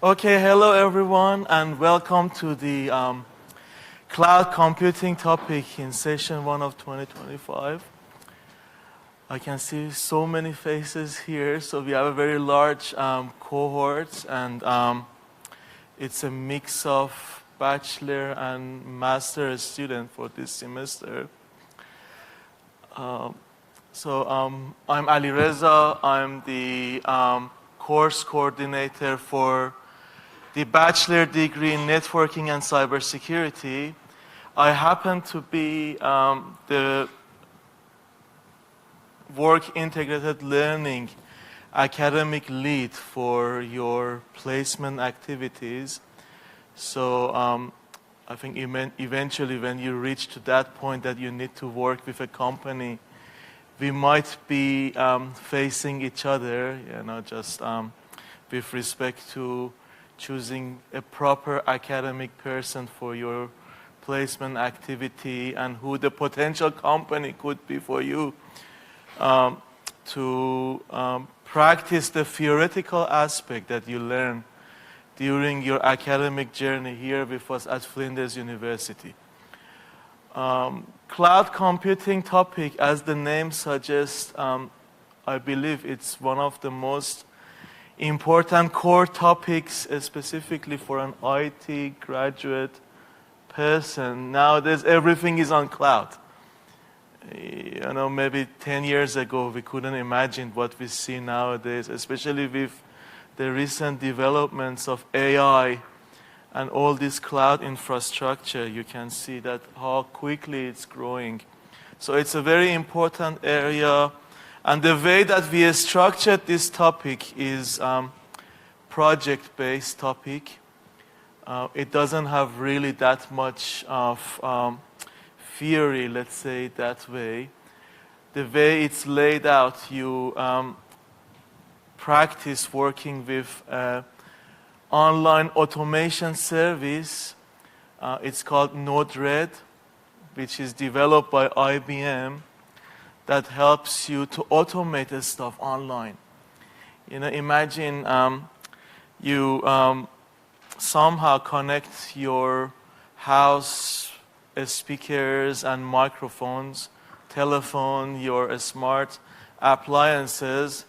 Okay, hello everyone, and welcome to the cloud computing topic in session 1 of 2025. I can see so many faces here, so we have a very large cohort, and it's a mix of bachelor and master student for this semester. I'm Ali Reza. I'm the course coordinator for the bachelor degree in networking and cybersecurity. I happen to be the work integrated learning academic lead for your placement activities. So I think eventually when you reach to that point that you need to work with a company, we might be facing each other, just with respect to choosing a proper academic person for your placement activity and who the potential company could be for you to practice the theoretical aspect that you learn during your academic journey here with us at Flinders University. Cloud computing topic, as the name suggests, I believe it's one of the most important core topics, specifically for an IT graduate person. Nowadays, everything is on cloud. Maybe 10 years ago, we couldn't imagine what we see nowadays, especially with the recent developments of AI and all this cloud infrastructure. You can see that how quickly it's growing. So it's a very important area. And the way that we structured this topic is project-based topic. It doesn't have really that much of theory, let's say it that way. The way it's laid out, you practice working with online automation service. It's called Node-RED, which is developed by IBM, that helps you to automate this stuff online. Imagine you somehow connect your house speakers and microphones, telephone, your smart appliances,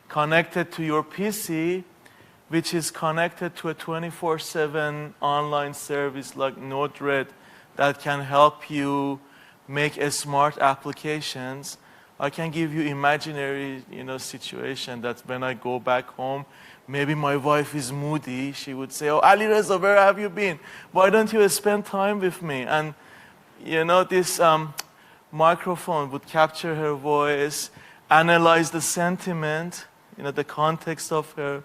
connected to your PC, which is connected to a 24/7 online service like Node-RED that can help you make smart applications. I can give you imaginary, situation that when I go back home, maybe my wife is moody. She would say, "Oh, Ali Reza, where have you been? Why don't you spend time with me?" And this microphone would capture her voice, analyze the sentiment, the context of her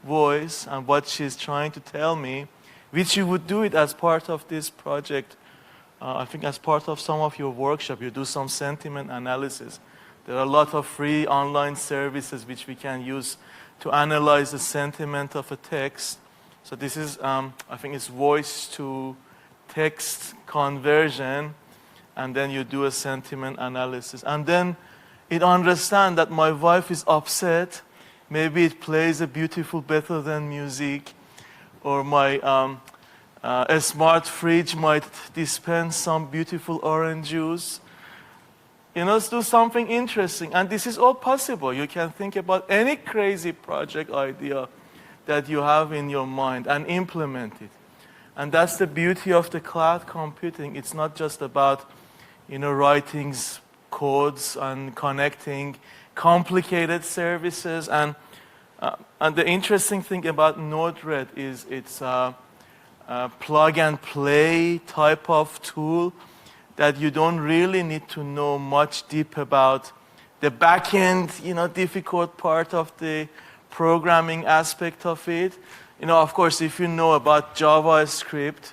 voice and what she's trying to tell me, which you would do it as part of this project. I think as part of some of your workshop, you do some sentiment analysis. There are a lot of free online services which we can use to analyze the sentiment of a text. So this is, I think it's voice to text conversion, and then you do a sentiment analysis. And then it understands that my wife is upset. Maybe it plays a beautiful better than music, or my a smart fridge might dispense some beautiful orange juice. Let's do something interesting. And this is all possible. You can think about any crazy project idea that you have in your mind and implement it. And that's the beauty of the cloud computing. It's not just about, writing codes and connecting complicated services. And the interesting thing about Node-RED is it's a plug and play type of tool that you don't really need to know much deep about the back-end, difficult part of the programming aspect of it. Of course, if you know about JavaScript,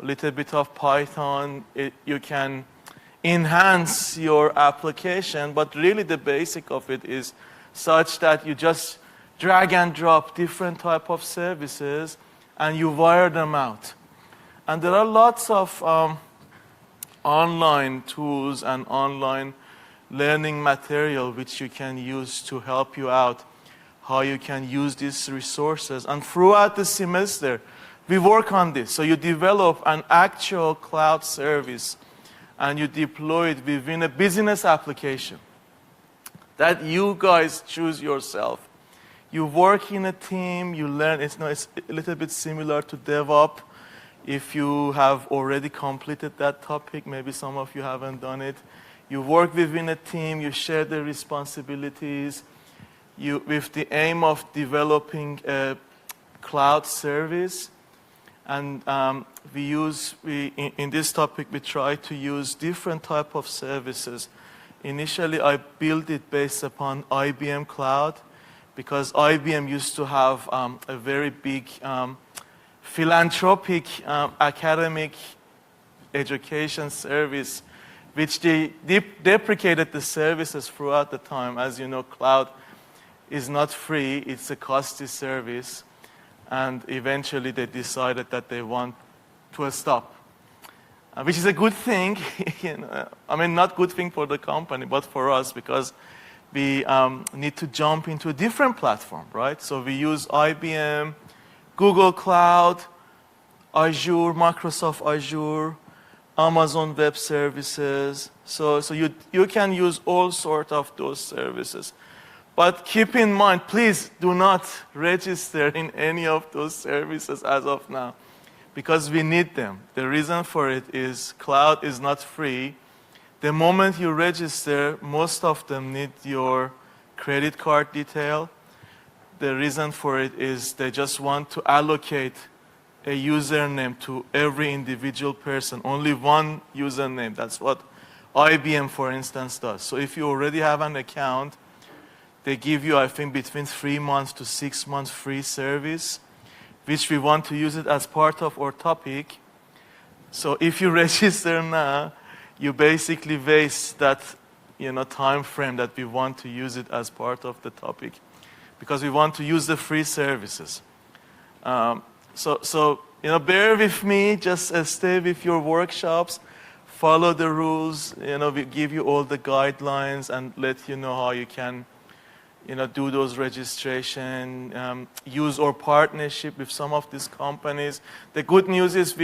a little bit of Python, you can enhance your application, but really the basic of it is such that you just drag and drop different type of services and you wire them out. And there are lots of online tools and online learning material which you can use to help you out. how you can use these resources. And throughout the semester, we work on this. So you develop an actual cloud service and you deploy it within a business application that you guys choose yourself. You work in a team, you learn. It's a little bit similar to DevOps. If you have already completed that topic, maybe some of you haven't done it. You work within a team, you share the responsibilities, with the aim of developing a cloud service. And in this topic, we try to use different type of services. Initially, I built it based upon IBM Cloud, because IBM used to have a very big philanthropic academic education service, which they deprecated the services throughout the time. As you know, cloud is not free, it's a costly service. And eventually they decided that they want to stop, which is a good thing. I mean, not good thing for the company, but for us, because we need to jump into a different platform, right? So we use IBM, Google Cloud, Azure, Microsoft Azure, Amazon Web Services. So you can use all sorts of those services. But keep in mind, please do not register in any of those services as of now, because we need them. The reason for it is cloud is not free. The moment you register, most of them need your credit card detail. The reason for it is they just want to allocate a username to every individual person. Only one username. That's what IBM, for instance, does. So if you already have an account, they give you, I think, between 3 months to 6 months free service, which we want to use it as part of our topic. So if you register now, you basically waste that time frame that we want to use it as part of the topic, because we want to use the free services. So bear with me, just stay with your workshops, follow the rules, we give you all the guidelines and let you know how you can do those registration, use our partnership with some of these companies. The good news is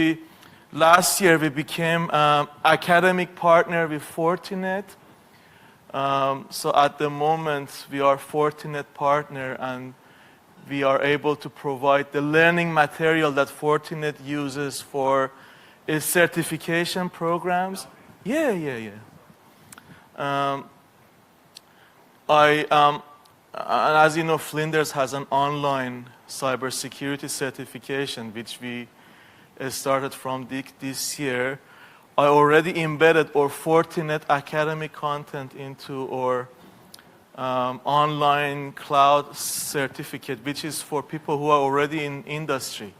last year we became academic partner with Fortinet. So at the moment we are Fortinet partner, and we are able to provide the learning material that Fortinet uses for its certification programs. Yeah. And as you know, Flinders has an online cybersecurity certification, which we started from this year. I already embedded our Fortinet academic content into our online cloud certificate, which is for people who are already in industry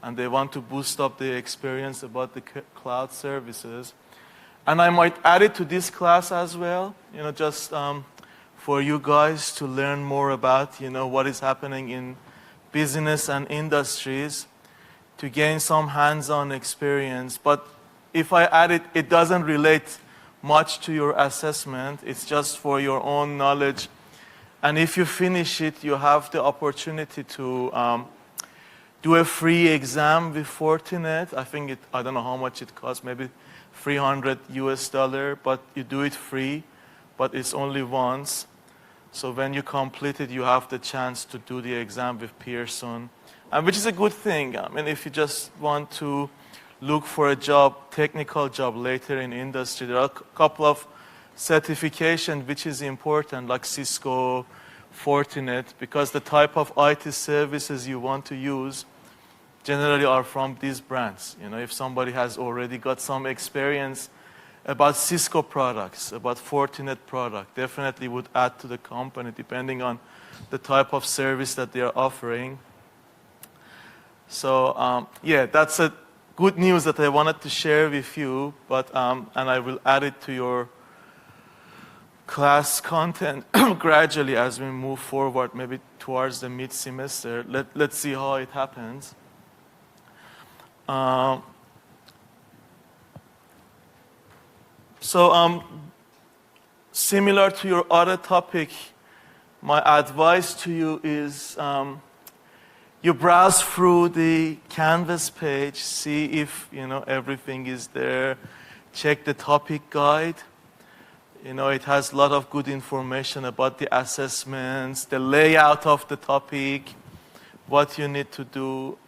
and they want to boost up their experience about the cloud services. And I might add it to this class as well, just for you guys to learn more about, what is happening in business and industries, to gain some hands-on experience. But if I add it, it doesn't relate much to your assessment. It's just for your own knowledge. And if you finish it, you have the opportunity to do a free exam with Fortinet. I don't know how much it costs, maybe $300 US, but you do it free, but it's only once. So when you complete it, you have the chance to do the exam with Pearson, which is a good thing. I mean, if you just want to look for a job, technical job later in industry, there are a couple of certifications which is important, like Cisco, Fortinet, because the type of IT services you want to use generally are from these brands. If somebody has already got some experience about Cisco products, about Fortinet product, definitely would add to the company depending on the type of service that they are offering. So that's a good news that I wanted to share with you, but and I will add it to your class content gradually as we move forward, maybe towards the mid-semester. Let's see how it happens. So similar to your other topic, my advice to you is you browse through the Canvas page, see if everything is there. Check the topic guide. It has a lot of good information about the assessments, the layout of the topic, what you need to do.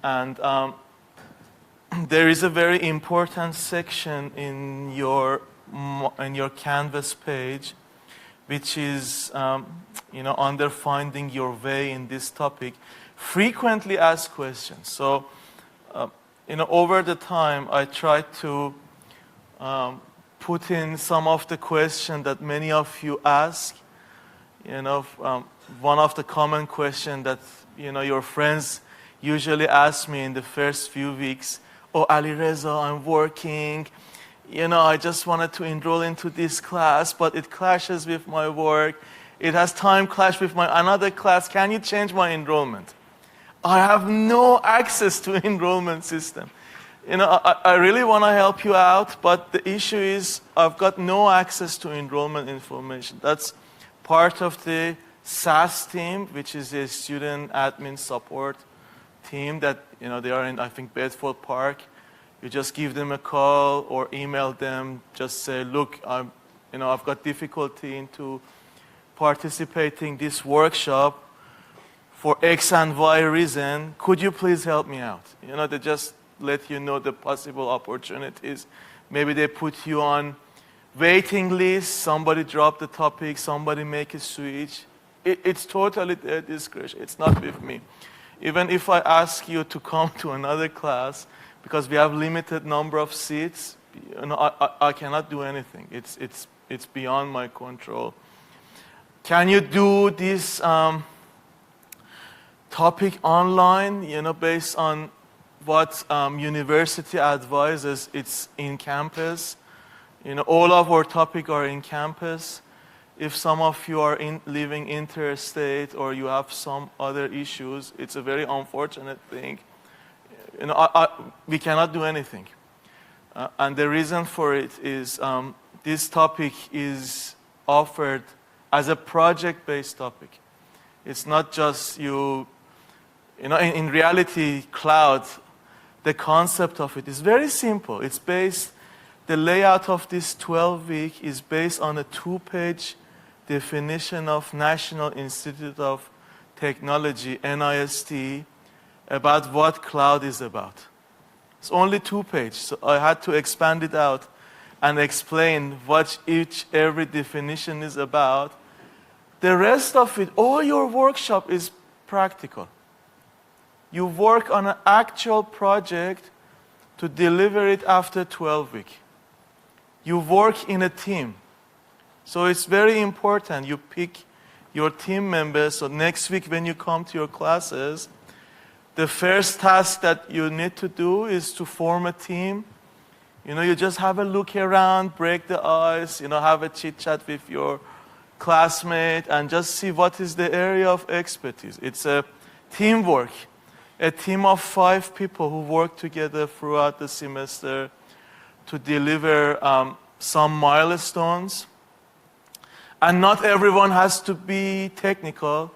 And there is a very important section in your Canvas page, which is under finding your way in this topic. Frequently asked questions. So, over the time, I tried to put in some of the questions that many of you ask. One of the common questions that your friends usually ask me in the first few weeks, "Oh, Ali Reza, I'm working. I just wanted to enroll into this class, but it clashes with my work. It has time clash with my another class. Can you change my enrollment?" I have no access to enrollment system. I really want to help you out, but the issue is I've got no access to enrollment information. That's part of the SAS team, which is a student admin support team that, they are in, I think, Bedford Park. You just give them a call or email them. Just say, "Look, I've got difficulty into participating this workshop for X and Y reason. Could you please help me out?" They just let you know the possible opportunities. Maybe they put you on waiting list. Somebody drop the topic. Somebody make a switch. It's totally their discretion. It's not with me. Even if I ask you to come to another class, because we have limited number of seats, I cannot do anything. It's beyond my control. Can you do this topic online? Based on what university advises, it's in campus. All of our topics are in campus. If some of you are living interstate or you have some other issues, it's a very unfortunate thing. We cannot do anything. And the reason for it is this topic is offered as a project-based topic. It's not just in reality, cloud, the concept of it is very simple. The layout of this 12-week is based on a 2-page definition of National Institute of Technology, NIST, about what cloud is about. It's only 2 pages, so I had to expand it out and explain what every definition is about. The rest of it, all your workshop is practical. You work on an actual project to deliver it after 12 weeks. You work in a team. So it's very important you pick your team members. So next week when you come to your classes, the first task that you need to do is to form a team. You just have a look around, break the ice, have a chit chat with your classmate and just see what is the area of expertise. It's a teamwork. A team of 5 people who work together throughout the semester to deliver some milestones. And not everyone has to be technical.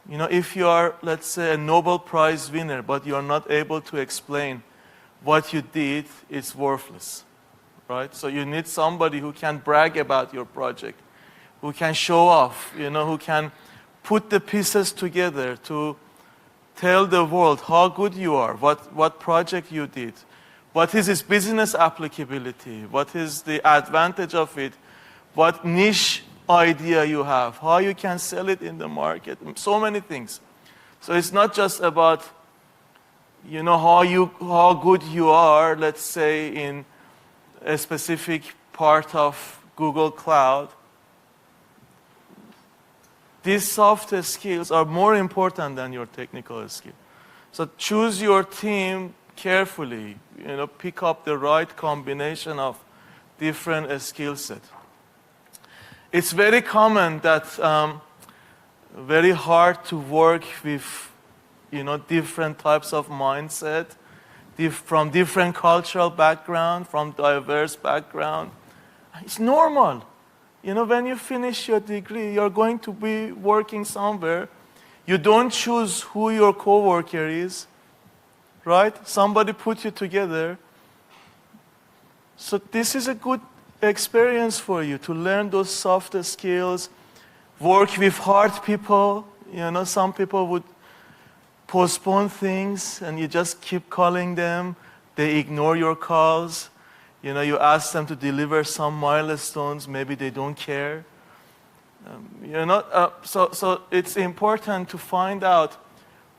If you are, let's say, a Nobel Prize winner, but you are not able to explain what you did, it's worthless, right? So you need somebody who can brag about your project, who can show off, who can put the pieces together to tell the world how good you are, what project you did, what is its business applicability, what is the advantage of it, what niche idea you have, how you can sell it in the market, so many things. So it's not just about, how good you are, let's say, in a specific part of Google Cloud. These soft skills are more important than your technical skill. So choose your team carefully. Pick up the right combination of different skill sets. It's very common that very hard to work with, different types of mindset, from different cultural background, from diverse background. It's normal. when you finish your degree, you're going to be working somewhere. You don't choose who your coworker is, right? Somebody put you together. So this is a good experience for you to learn those softer skills, work with hard people. Some people would postpone things and you just keep calling them. They ignore your calls. You ask them to deliver some milestones, maybe they don't care. So it's important to find out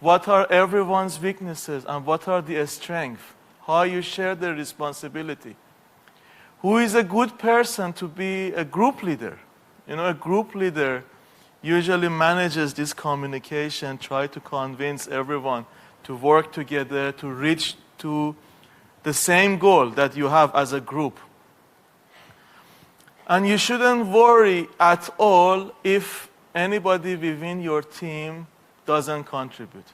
what are everyone's weaknesses and what are the strengths, how you share the responsibility. Who is a good person to be a group leader? A group leader usually manages this communication, try to convince everyone to work together, to reach to the same goal that you have as a group. And you shouldn't worry at all if anybody within your team doesn't contribute.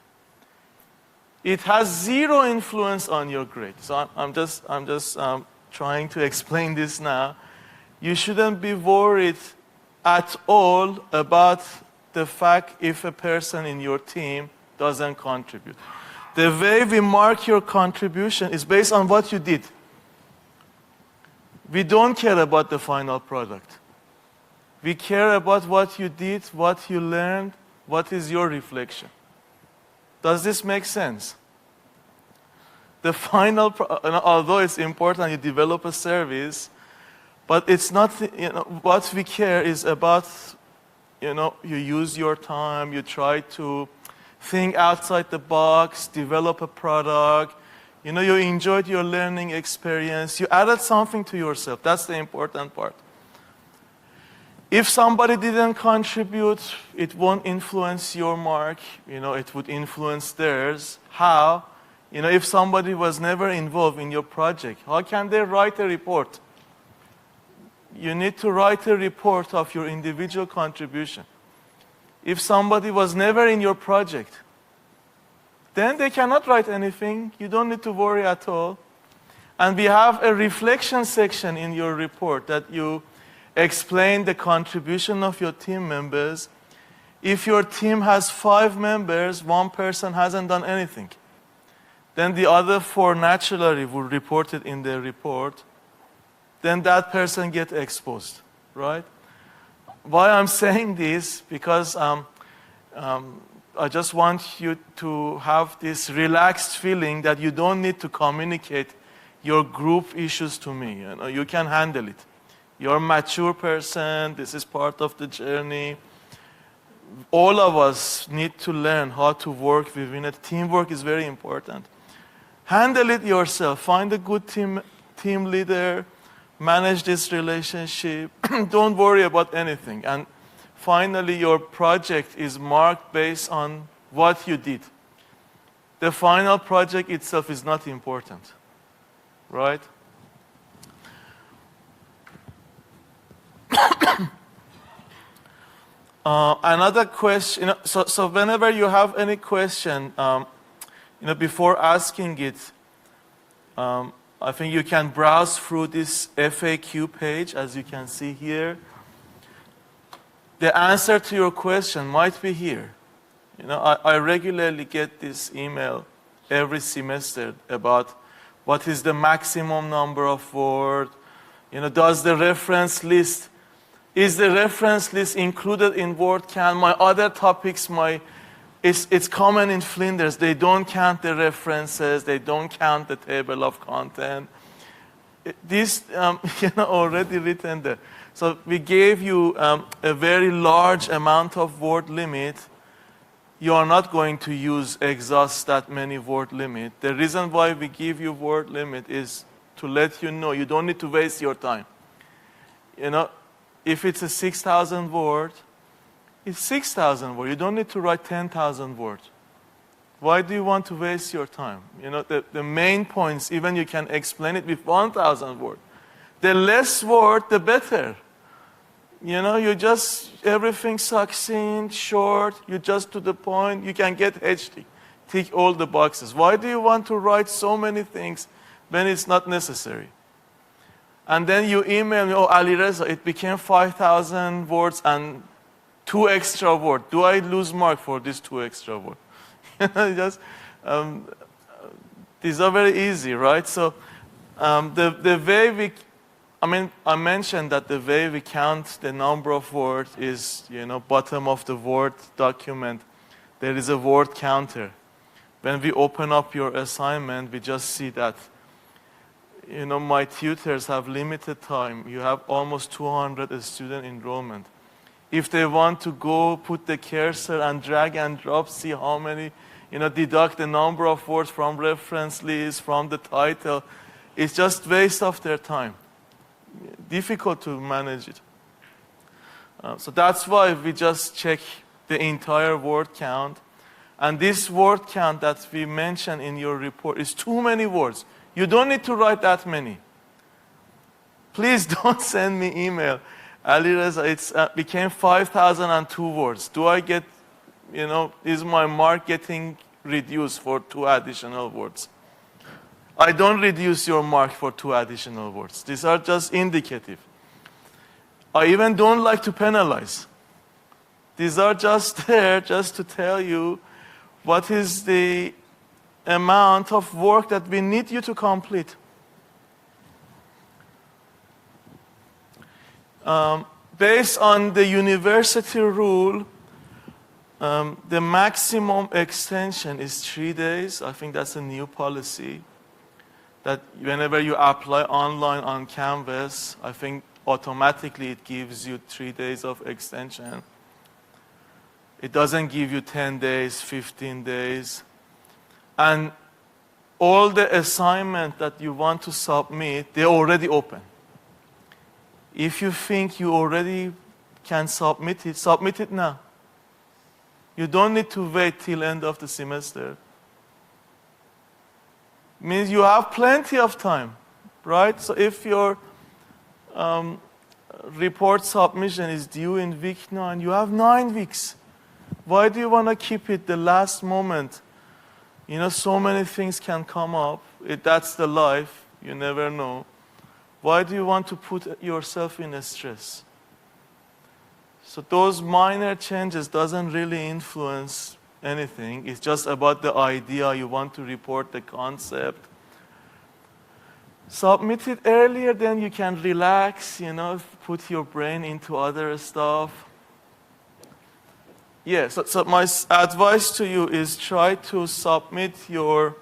It has zero influence on your grade. So I'm just trying to explain this now. You shouldn't be worried at all about the fact if a person in your team doesn't contribute. The way we mark your contribution is based on what you did. We don't care about the final product. We care about what you did, what you learned, what is your reflection. Does this make sense? The final, although it's important you develop a service, but it's not, what we care is about, you use your time, you try to think outside the box, develop a product, you enjoyed your learning experience, you added something to yourself. That's the important part. If somebody didn't contribute, it won't influence your mark, it would influence theirs. How? If somebody was never involved in your project, how can they write a report? You need to write a report of your individual contribution. If somebody was never in your project, then they cannot write anything. You don't need to worry at all. And we have a reflection section in your report that you explain the contribution of your team members. If your team has 5 members, one person hasn't done anything, then the other 4 naturally will report it in their report. Then that person gets exposed, right? Why I'm saying this, because I just want you to have this relaxed feeling that you don't need to communicate your group issues to me. You can handle it. You're a mature person. This is part of the journey. All of us need to learn how to work within it. Teamwork is very important. Handle it yourself. Find a good team leader. Manage this relationship. Don't worry about anything. And finally, your project is marked based on what you did. The final project itself is not important, right? Another question, so whenever you have any question, before asking it, I think you can browse through this FAQ page, as you can see here. The answer to your question might be here. I regularly get this email every semester about what is the maximum number of words. Does the reference list, is the reference list included in word count? My other topics, it's common in Flinders. They don't count the references. They don't count the table of content. This, already written there. So we gave you a very large amount of word limit. You are not going to exhaust that many word limit. The reason why we give you word limit is to let you know you don't need to waste your time. If it's a 6,000 word, it's 6,000 words. You don't need to write 10,000 words. Why do you want to waste your time? The main points, even you can explain it with 1,000 words. The less word, the better. Everything succinct, short, you just to the point, you can get HD. Tick all the boxes. Why do you want to write so many things when it's not necessary? And then you email me, oh, Ali Reza, it became 5,000 words and 2 extra words. Do I lose mark for these 2 extra words? Just, these are very easy, right? So the way we, I mentioned that the way we count the number of words is, bottom of the Word document, there is a word counter. When we open up your assignment, we just see that, my tutors have limited time. You have almost 200 student enrollment. If they want to go put the cursor and drag and drop, see how many, deduct the number of words from reference list, from the title, it's just waste of their time. Difficult to manage it. So that's why we just check the entire word count. And this word count that we mentioned in your report is too many words. You don't need to write that many. Please don't send me email. Ali Reza, it became 5,002 words. Do I get, is my mark getting reduced for 2 additional words? I don't reduce your mark for 2 additional words. These are just indicative. I even don't like to penalize. These are just there just to tell you what is the amount of work that we need you to complete. Based on the university rule, the maximum extension is 3 days. I think that's a new policy. That whenever you apply online on Canvas, I think automatically it gives you 3 days of extension. It doesn't give you 10 days, 15 days. And all the assignment that you want to submit, they're already open. If you think you already can submit it now. You don't need to wait till end of the semester. Means you have plenty of time, right? So if your report submission is due in week 9, you have 9 weeks. Why do you want to keep it the last moment? So many things can come up. That's the life. You never know. Why do you want to put yourself in a stress? So those minor changes doesn't really influence anything. It's just about the idea. You want to report the concept. Submit it earlier, then you can relax, put your brain into other stuff. Yeah, so my advice to you is try to submit your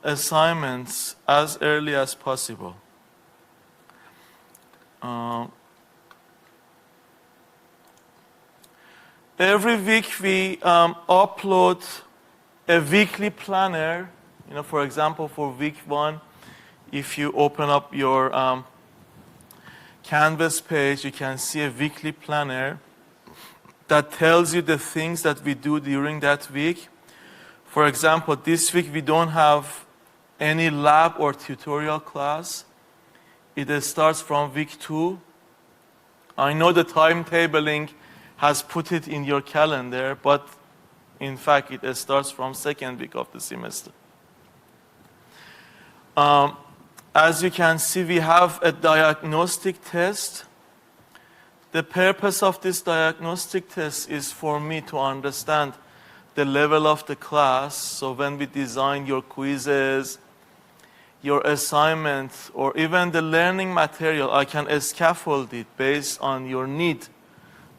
assignments as early as possible. Every week we upload a weekly planner. For example, for week 1, if you open up your Canvas page, you can see a weekly planner that tells you the things that we do during that week. For example, this week we don't have any lab or tutorial class. It starts from week 2. I know the timetabling has put it in your calendar, but in fact it starts from 2nd week of the semester. As you can see, we have a diagnostic test. The purpose of this diagnostic test is for me to understand the level of the class. So when we design your quizzes, your assignments, or even the learning material, I can scaffold it based on your need,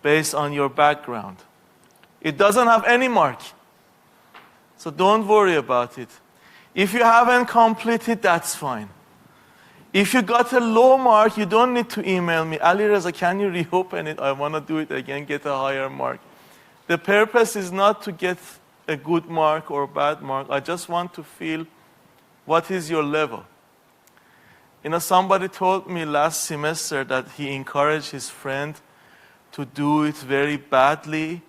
based on your background. It doesn't have any mark. So don't worry about it. If you haven't completed, that's fine. If you got a low mark, you don't need to email me. Ali Reza, can you reopen it? I want to do it again, get a higher mark. The purpose is not to get a good mark or a bad mark. I just want to feel what is your level. Somebody told me last semester that he encouraged his friend to do it very badly.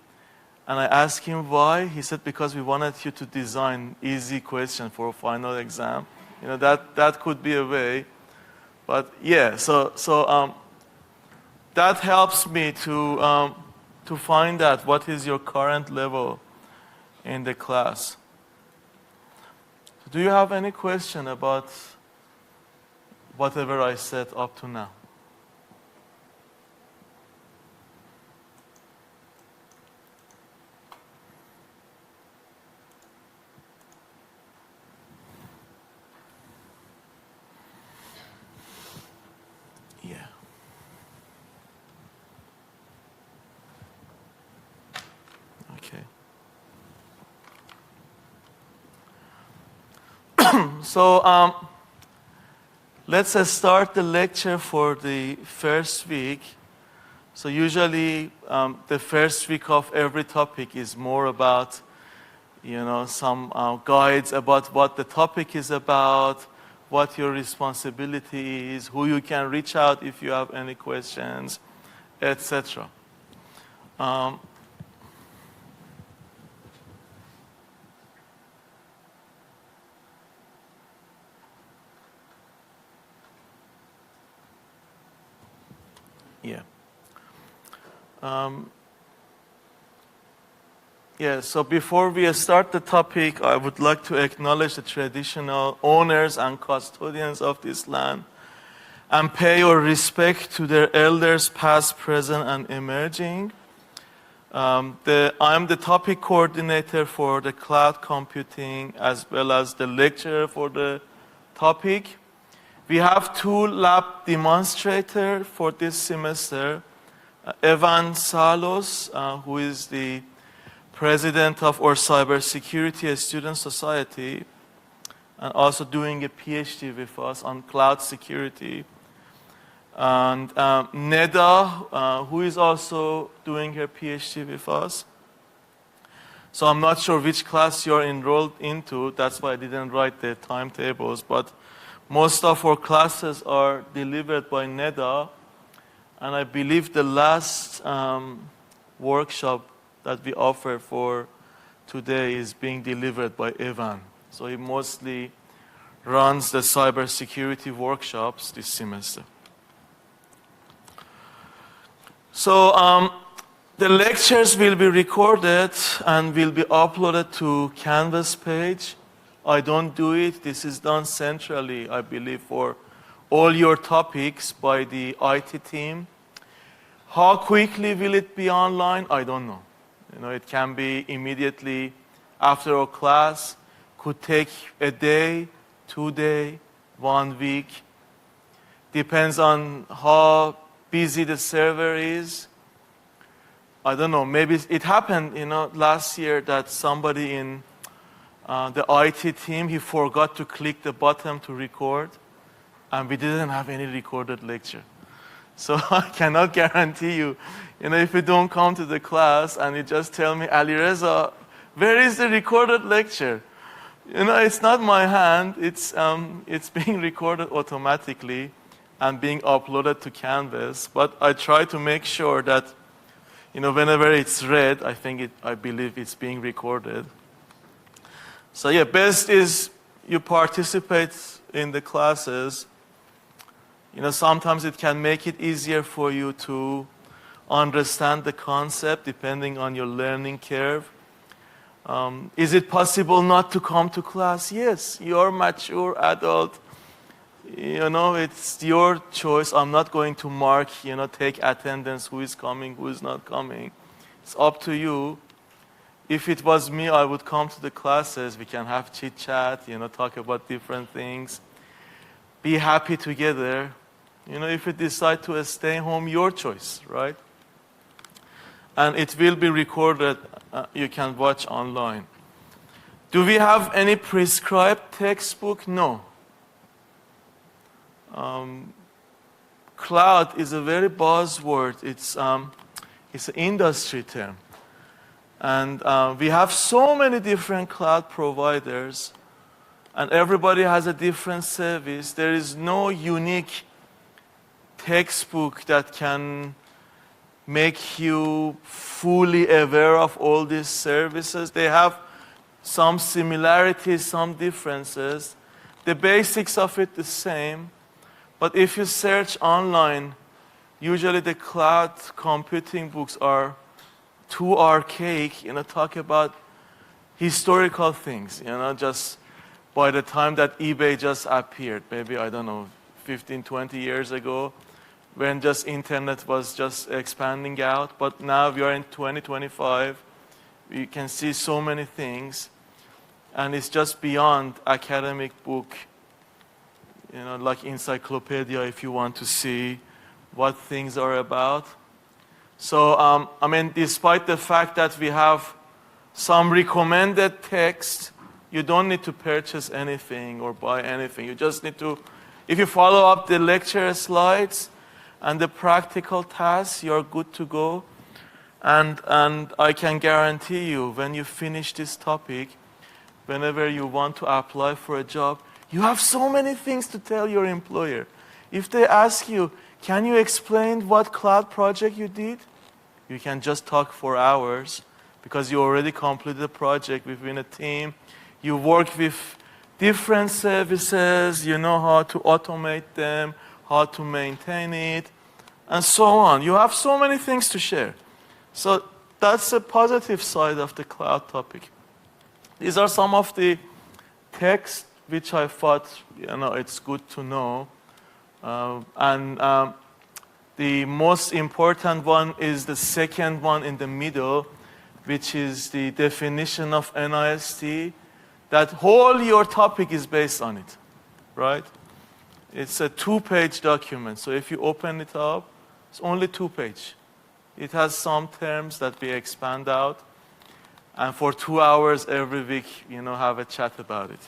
And I asked him why. He said, because we wanted you to design easy questions for a final exam. That could be a way. But yeah, so that helps me to find out what is your current level in the class. Do you have any question about whatever I said up to now. Yeah. Okay. So let's start the lecture for the first week. So usually the first week of every topic is more about, some guides about what the topic is about, what your responsibility is, who you can reach out if you have any questions, etc. So before we start the topic, I would like to acknowledge the traditional owners and custodians of this land and pay your respect to their elders past, present, and emerging. I'm the topic coordinator for the cloud computing as well as the lecturer for the topic. We have 2 lab demonstrators for this semester. Evan Salos, who is the president of our Cybersecurity Student Society, and also doing a PhD with us on cloud security. And Neda, who is also doing her PhD with us. So I'm not sure which class you're enrolled into. That's why I didn't write the timetables. But most of our classes are delivered by Neda. And I believe the last workshop that we offer for today is being delivered by Evan. So he mostly runs the cybersecurity workshops this semester. So the lectures will be recorded and will be uploaded to Canvas page. I don't do it. This is done centrally, I believe, for all your topics by the IT team. How quickly will it be online? I don't know. It can be immediately after a class, could take a day, 2 days, 1 week. Depends on how busy the server is. I don't know, maybe it happened, last year that somebody in the IT team, he forgot to click the button to record, and we didn't have any recorded lecture. So I cannot guarantee you, if you don't come to the class and you just tell me, Ali Reza, where is the recorded lecture? It's not my hand, it's being recorded automatically and being uploaded to Canvas. But I try to make sure that, whenever it's read, I believe it's being recorded. So yeah, best is you participate in the classes. Sometimes it can make it easier for you to understand the concept depending on your learning curve. Is it possible not to come to class? Yes, you're mature adult. It's your choice. I'm not going to mark, take attendance, who is coming, who is not coming. It's up to you. If it was me, I would come to the classes. We can have chit chat, talk about different things. Be happy together. If you decide to stay home, your choice, right? And it will be recorded. You can watch online. Do we have any prescribed textbook? No. Cloud is a very buzzword. It's an industry term. And we have so many different cloud providers, and everybody has a different service. There is no unique textbook that can make you fully aware of all these services. They have some similarities, some differences. The basics of it the same. But if you search online, usually the cloud computing books are too archaic, talk about historical things, just by the time that eBay just appeared, maybe, I don't know, 15, 20 years ago, when just internet was just expanding out. But now we are in 2025. We can see so many things, and it's just beyond academic book, like encyclopedia if you want to see what things are about. So, I mean, despite the fact that we have some recommended text, you don't need to purchase anything or buy anything. You just need to, if you follow up the lecture slides and the practical tasks, you're good to go. And I can guarantee you, when you finish this topic, whenever you want to apply for a job, you have so many things to tell your employer. If they ask you, can you explain what cloud project you did? You can just talk for hours because you already completed the project within a team. You work with different services, you know how to automate them, how to maintain it, and so on. You have so many things to share. So that's a positive side of the cloud topic. These are some of the texts which I thought, it's good to know. The most important one is the second one in the middle, which is the definition of NIST. That whole your topic is based on it, right? It's a 2-page document. So if you open it up, it's only 2 pages. It has some terms that we expand out. And for 2 hours every week, have a chat about it.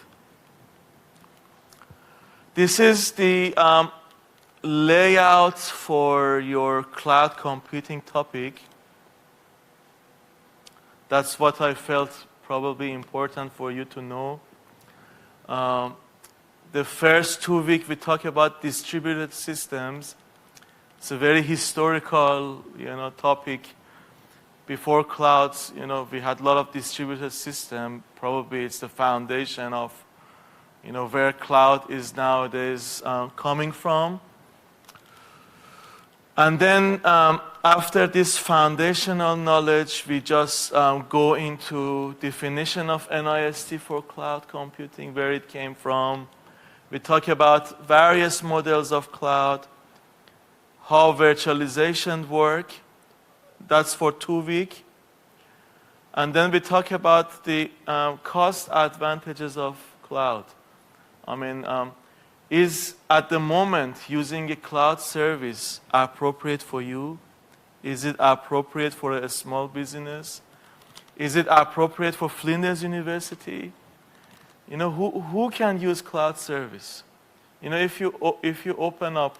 This is the layout for your cloud computing topic. That's what I felt probably important for you to know. The first 2 weeks we talk about distributed systems. It's a very historical, topic. Before clouds, we had a lot of distributed system. Probably it's the foundation of, where cloud is nowadays coming from. And then after this foundational knowledge, we just go into definition of NIST for cloud computing, where it came from. We talk about various models of cloud, how virtualization work. That's for 2 weeks. And then we talk about the cost advantages of cloud. I mean, is at the moment using a cloud service appropriate for you? Is it appropriate for a small business? Is it appropriate for Flinders University? Who can use cloud service? If you open up,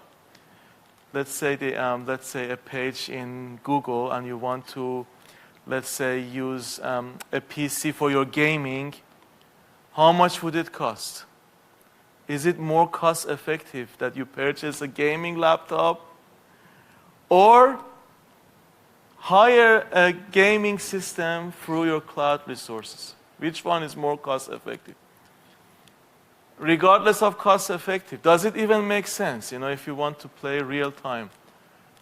let's say a page in Google, and you want to, let's say, use a PC for your gaming, how much would it cost? Is it more cost effective that you purchase a gaming laptop or hire a gaming system through your cloud resources? Which one is more cost effective? Regardless of cost effective, does it even make sense, if you want to play real time,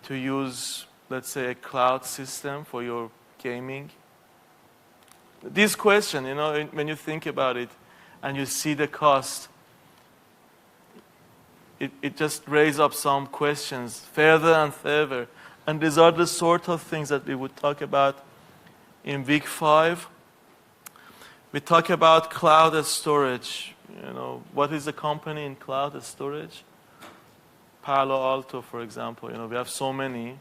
to use, let's say, a cloud system for your gaming? This question, when you think about it and you see the cost, it just raises up some questions further and further. And these are the sort of things that we would talk about in week 5. We talk about cloud storage. What is the company in cloud storage? Palo Alto, for example. We have so many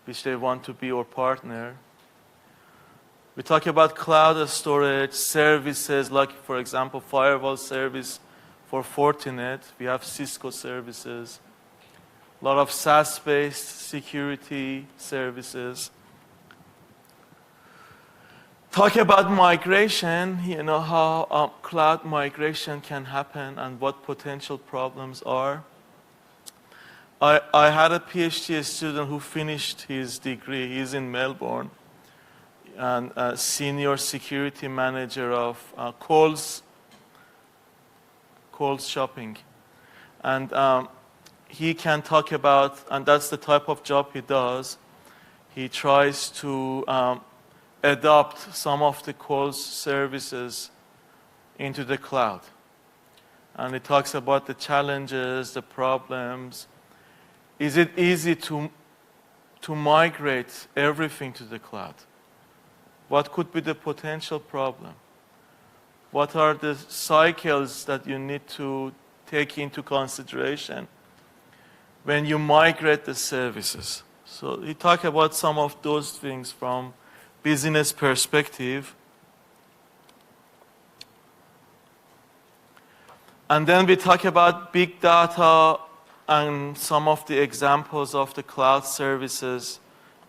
which they want to be our partner. We talk about cloud storage services, like, for example, firewall service for Fortinet. We have Cisco services. A lot of SaaS-based security services. Talk about migration, how cloud migration can happen and what potential problems are. I had a PhD student who finished his degree. He's in Melbourne, and a senior security manager of Coles Shopping. And he can talk about, and that's the type of job he does, he tries to adopt some of the Coles services into the cloud. and it talks about the challenges, the problems. Is it easy to migrate everything to the cloud? What could be the potential problem? What are the cycles that you need to take into consideration when you migrate the services? So we talk about some of those things from business perspective. And then we talk about big data and some of the examples of the cloud services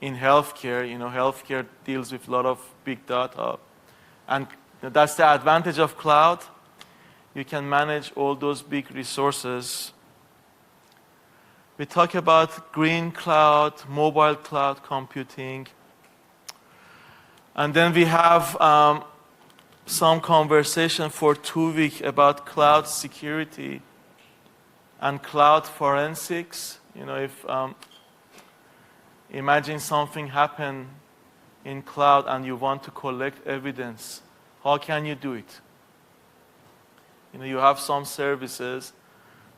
in healthcare. You know, healthcare deals with a lot of big data. And that's the advantage of cloud. You can manage all those big resources. We talk about green cloud, mobile cloud computing. And then we have some conversation for 2 weeks about cloud security and cloud forensics. You know, if imagine something happened in cloud and you want to collect evidence, how can you do it? You know, you have some services,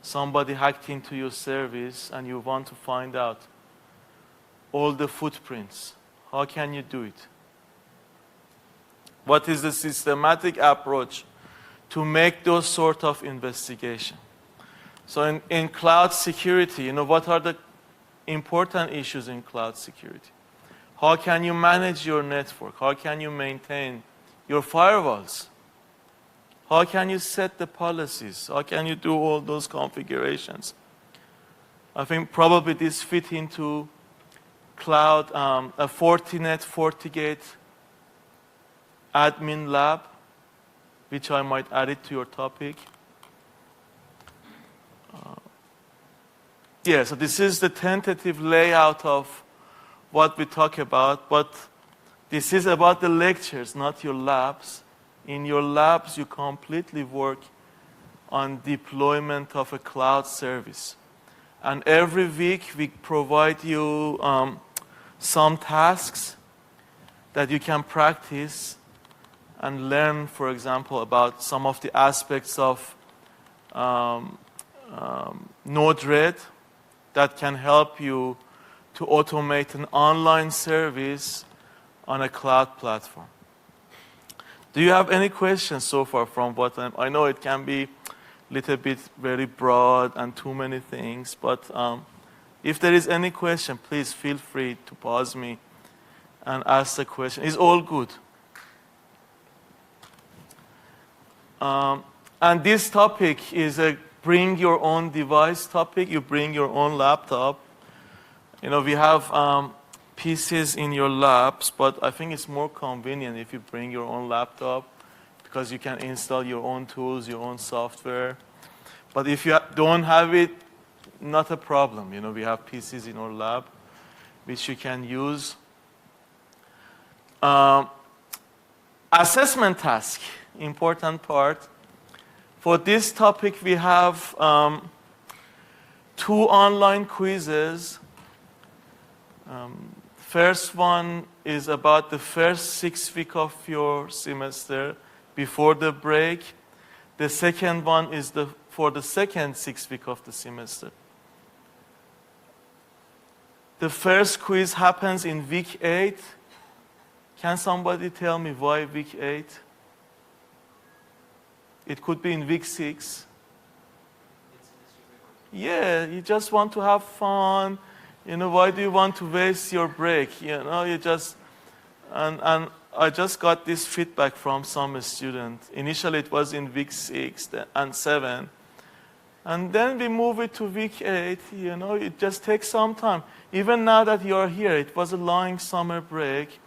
somebody hacked into your service and you want to find out all the footprints. How can you do it? What is the systematic approach to make those sort of investigation? So in cloud security, you know, what are the important issues in cloud security? How can you manage your network? How can you maintain your firewalls? How can you set the policies? How can you do all those configurations? I think probably this fit into cloud, a Fortinet, FortiGate admin lab, which I might add it to your topic. Yeah, so this is the tentative layout of what we talk about, but this is about the lectures, not your labs. In your labs, you completely work on deployment of a cloud service. And every week, we provide you some tasks that you can practice and learn, for example, about some of the aspects of Node-RED that can help you to automate an online service on a cloud platform. Do you have any questions so far from what I know it can be a little bit very broad and too many things, but if there is any question, please feel free to pause me and ask the question. It's all good. And this topic is a bring your own device topic. You bring your own laptop. You know, we have PCs in your labs, but I think it's more convenient if you bring your own laptop because you can install your own tools, your own software. But if you don't have it, not a problem. You know, we have PCs in our lab which you can use. Assessment task, important part. For this topic, we have 2 online quizzes. First one is about the first 6 weeks of your semester before the break. The second one is for the second 6 weeks of the semester. The first quiz happens in week 8. Can somebody tell me why week 8? It could be in week 6. Yeah, you just want to have fun. You know, why do you want to waste your break? You know, you just, and I just got this feedback from some student. Initially it was in week 6 and 7. And then we move it to week 8, you know, it just takes some time. Even now that you're here, it was a long summer break.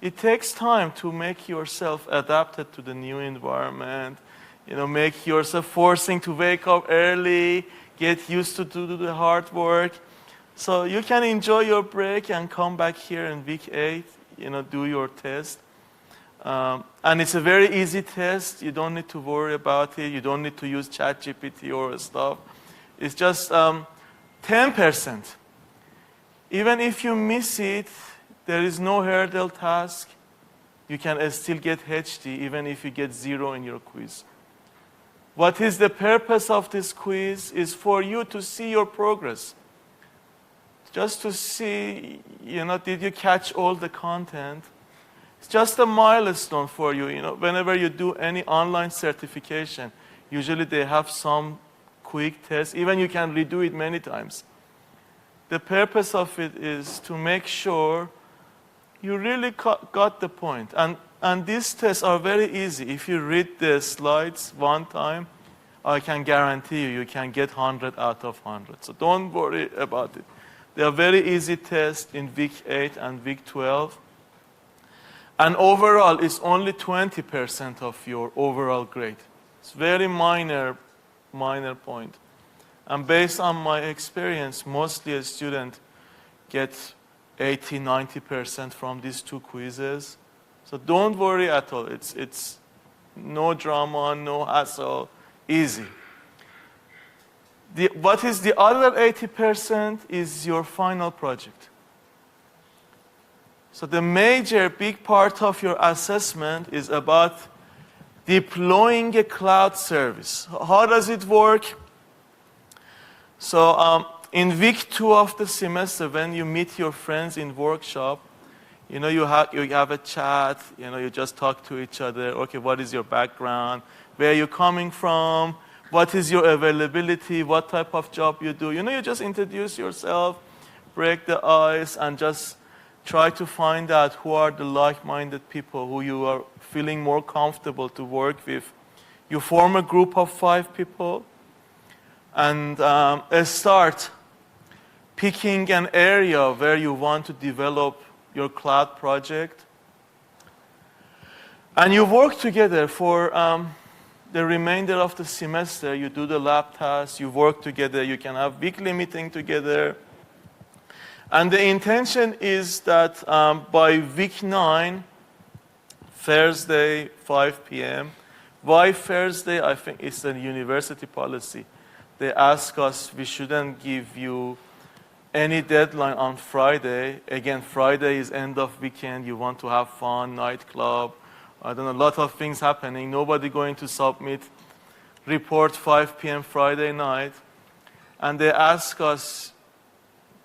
It takes time to make yourself adapted to the new environment. You know, make yourself forcing to wake up early, get used to do the hard work. So you can enjoy your break and come back here in week 8, you know, do your test. And it's a very easy test. You don't need to worry about it. You don't need to use ChatGPT or stuff. It's just 10%. Even if you miss it, there is no hurdle task. You can still get HD even if you get 0 in your quiz. What is the purpose of this quiz? Is for you to see your progress. Just to see, did you catch all the content? It's just a milestone for you. Whenever you do any online certification, usually they have some quick test. Even you can redo it many times. The purpose of it is to make sure you really got the point. And these tests are very easy. If you read the slides one time, I can guarantee you can get 100 out of 100. So don't worry about it. They are very easy tests in week 8 and week 12. And overall, it's only 20% of your overall grade. It's very minor point. And based on my experience, mostly a student gets 80, 90% from these 2 quizzes. So don't worry at all. It's no drama, no hassle, easy. What is the other 80% is your final project. So the major big part of your assessment is about deploying a cloud service. How does it work? So in week 2 of the semester, when you meet your friends in workshop, you have a chat, you just talk to each other. Okay, what is your background? Where are you coming from? What is your availability? What type of job you do? You just introduce yourself, break the ice, and just try to find out who are the like-minded people who you are feeling more comfortable to work with. You form a group of 5 people and start picking an area where you want to develop your cloud project. And you work together for the remainder of the semester. You do the lab tasks, you work together, you can have weekly meeting together. And the intention is that by week 9, Thursday, 5 p.m. Why Thursday? I think it's a university policy. They ask us we shouldn't give you any deadline on Friday. Again, Friday is end of weekend. You want to have fun, nightclub. I don't know, a lot of things happening. Nobody going to submit report 5 p.m. Friday night. And they ask us,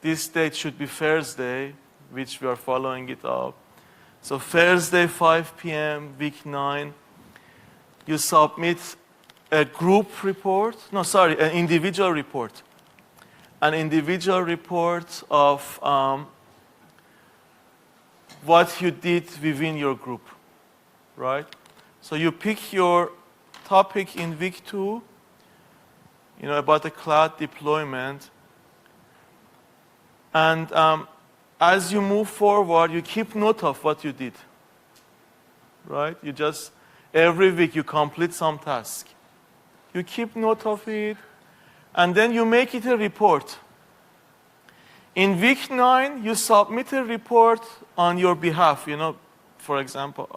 this date should be Thursday, which we are following it up. So Thursday, 5 p.m., week 9, you submit a group report. No, sorry, an individual report. An individual report of what you did within your group, right? So you pick your topic in week 2, about the cloud deployment. And as you move forward, you keep note of what you did, right? Every week you complete some task. You keep note of it, and then you make it a report. In week 9, you submit a report on your behalf. For example,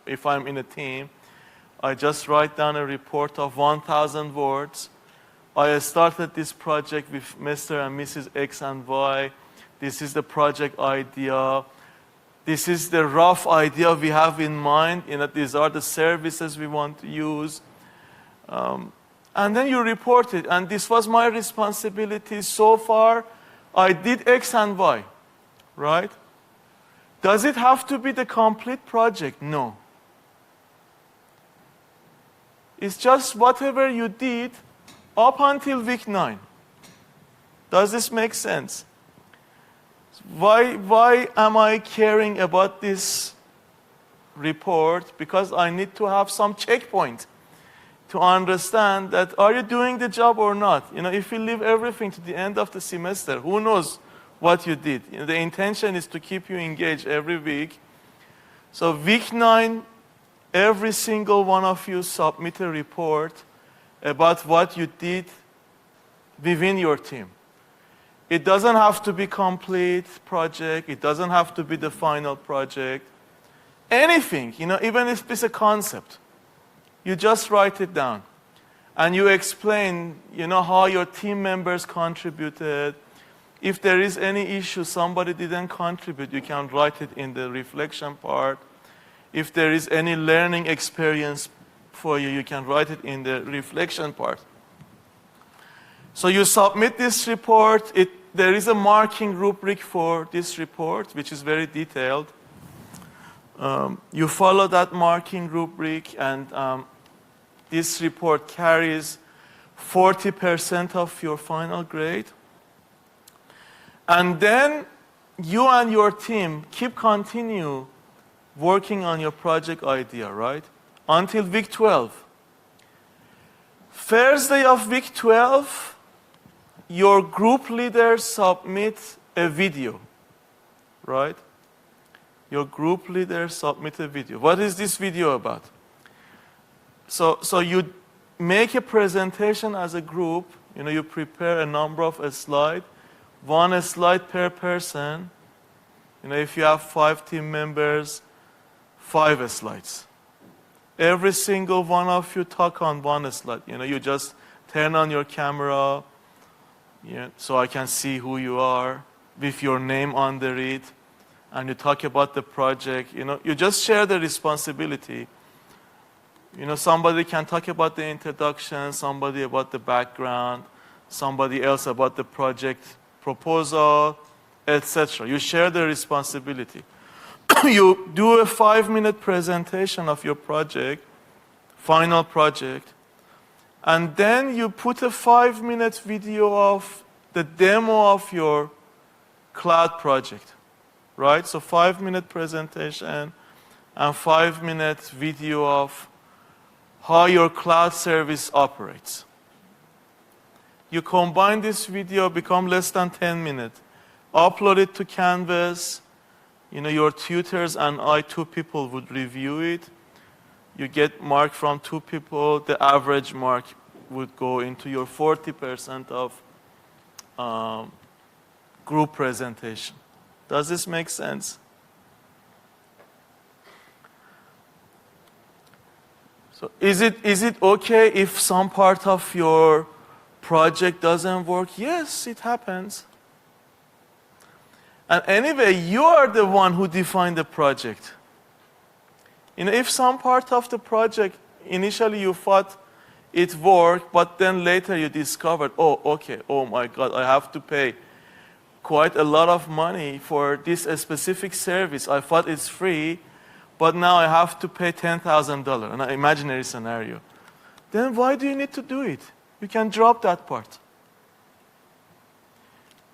if I'm in a team, I just write down a report of 1,000 words. I started this project with Mr. and Mrs. X and Y. This is the project idea. This is the rough idea we have in mind. These are the services we want to use. And then you report it. And this was my responsibility. So far, I did X and Y, right? Does it have to be the complete project? No. It's just whatever you did up until week 9. Does this make sense? Why am I caring about this report? Because I need to have some checkpoint to understand that are you doing the job or not? If you leave everything to the end of the semester, who knows what you did? The intention is to keep you engaged every week. So week 9, every single one of you submit a report about what you did within your team. It doesn't have to be complete project. It doesn't have to be the final project. Anything, even if it's a concept, you just write it down. And you explain, how your team members contributed. If there is any issue, somebody didn't contribute, you can write it in the reflection part. If there is any learning experience for you. You can write it in the reflection part. So you submit this report. There is a marking rubric for this report, which is very detailed. You follow that marking rubric, and this report carries 40% of your final grade. And then you and your team continue working on your project idea, right? Until week 12. First day of week 12, your group leaders submit a video, right? Your group leaders submit a video. What is this video about? So you make a presentation as a group. You prepare a number of slides, one slide per person. If you have 5 team members, 5 slides. Every single one of you talk on one slide. You just turn on your camera, so I can see who you are with your name under it, and you talk about the project. You just share the responsibility. Somebody can talk about the introduction, somebody about the background, somebody else about the project proposal, etc. You share the responsibility. You do a 5-minute presentation of your project, final project, and then you put a 5-minute video of the demo of your cloud project, right? So 5-minute presentation and 5-minute video of how your cloud service operates. You combine this video, become less than 10 minutes, upload it to Canvas. Your tutors and I, 2 people, would review it. You get mark from 2 people. The average mark would go into your 40% of group presentation. Does this make sense? So is it okay if some part of your project doesn't work? Yes, it happens. And anyway, you are the one who defined the project. If some part of the project, initially you thought it worked, but then later you discovered, oh my God, I have to pay quite a lot of money for this specific service. I thought it's free, but now I have to pay $10,000, an imaginary scenario. Then why do you need to do it? You can drop that part.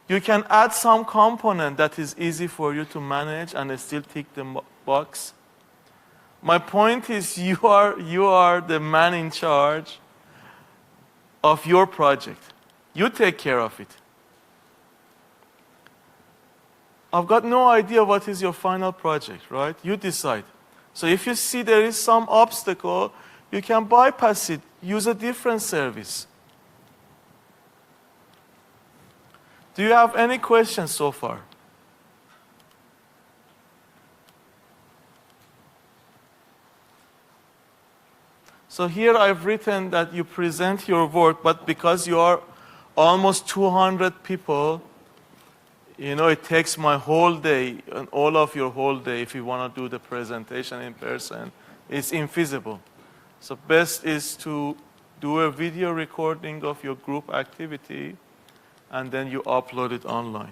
You can add some component that is easy for you to manage and still tick the box. My point is you are the man in charge of your project. You take care of it. I've got no idea what is your final project, right? You decide. So if you see there is some obstacle, you can bypass it, use a different service. Do you have any questions so far? So here I've written that you present your work, but because you are almost 200 people, it takes my whole day and all of your whole day if you want to do the presentation in person. It's infeasible. So best is to do a video recording of your group activity, and then you upload it online.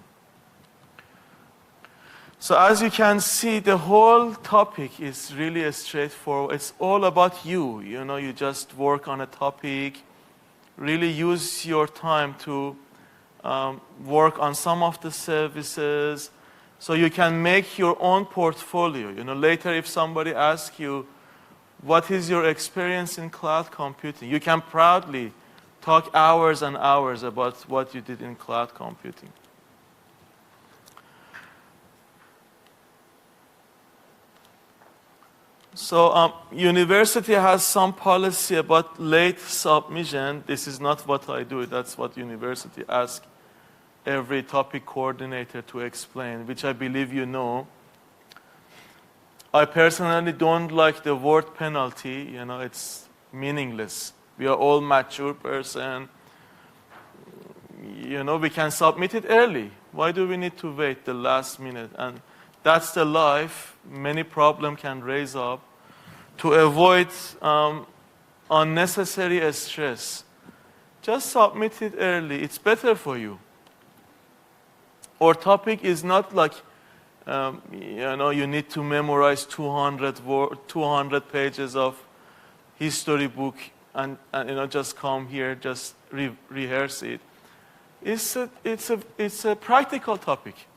So as you can see, the whole topic is really straightforward. It's all about you. You just work on a topic, really use your time to work on some of the services so you can make your own portfolio. Later if somebody asks you, what is your experience in cloud computing? You can proudly talk hours and hours about what you did in cloud computing. So university has some policy about late submission. This is not what I do. That's what university asks every topic coordinator to explain, which I believe you know. I personally don't like the word penalty. It's meaningless. We are all mature person. We can submit it early. Why do we need to wait the last minute? And that's the life. Many problems can raise up. To avoid unnecessary stress. Just submit it early. It's better for you. Our topic is not like, you need to memorize 200 pages of history book and just come here, just rehearse it. It's a practical topic.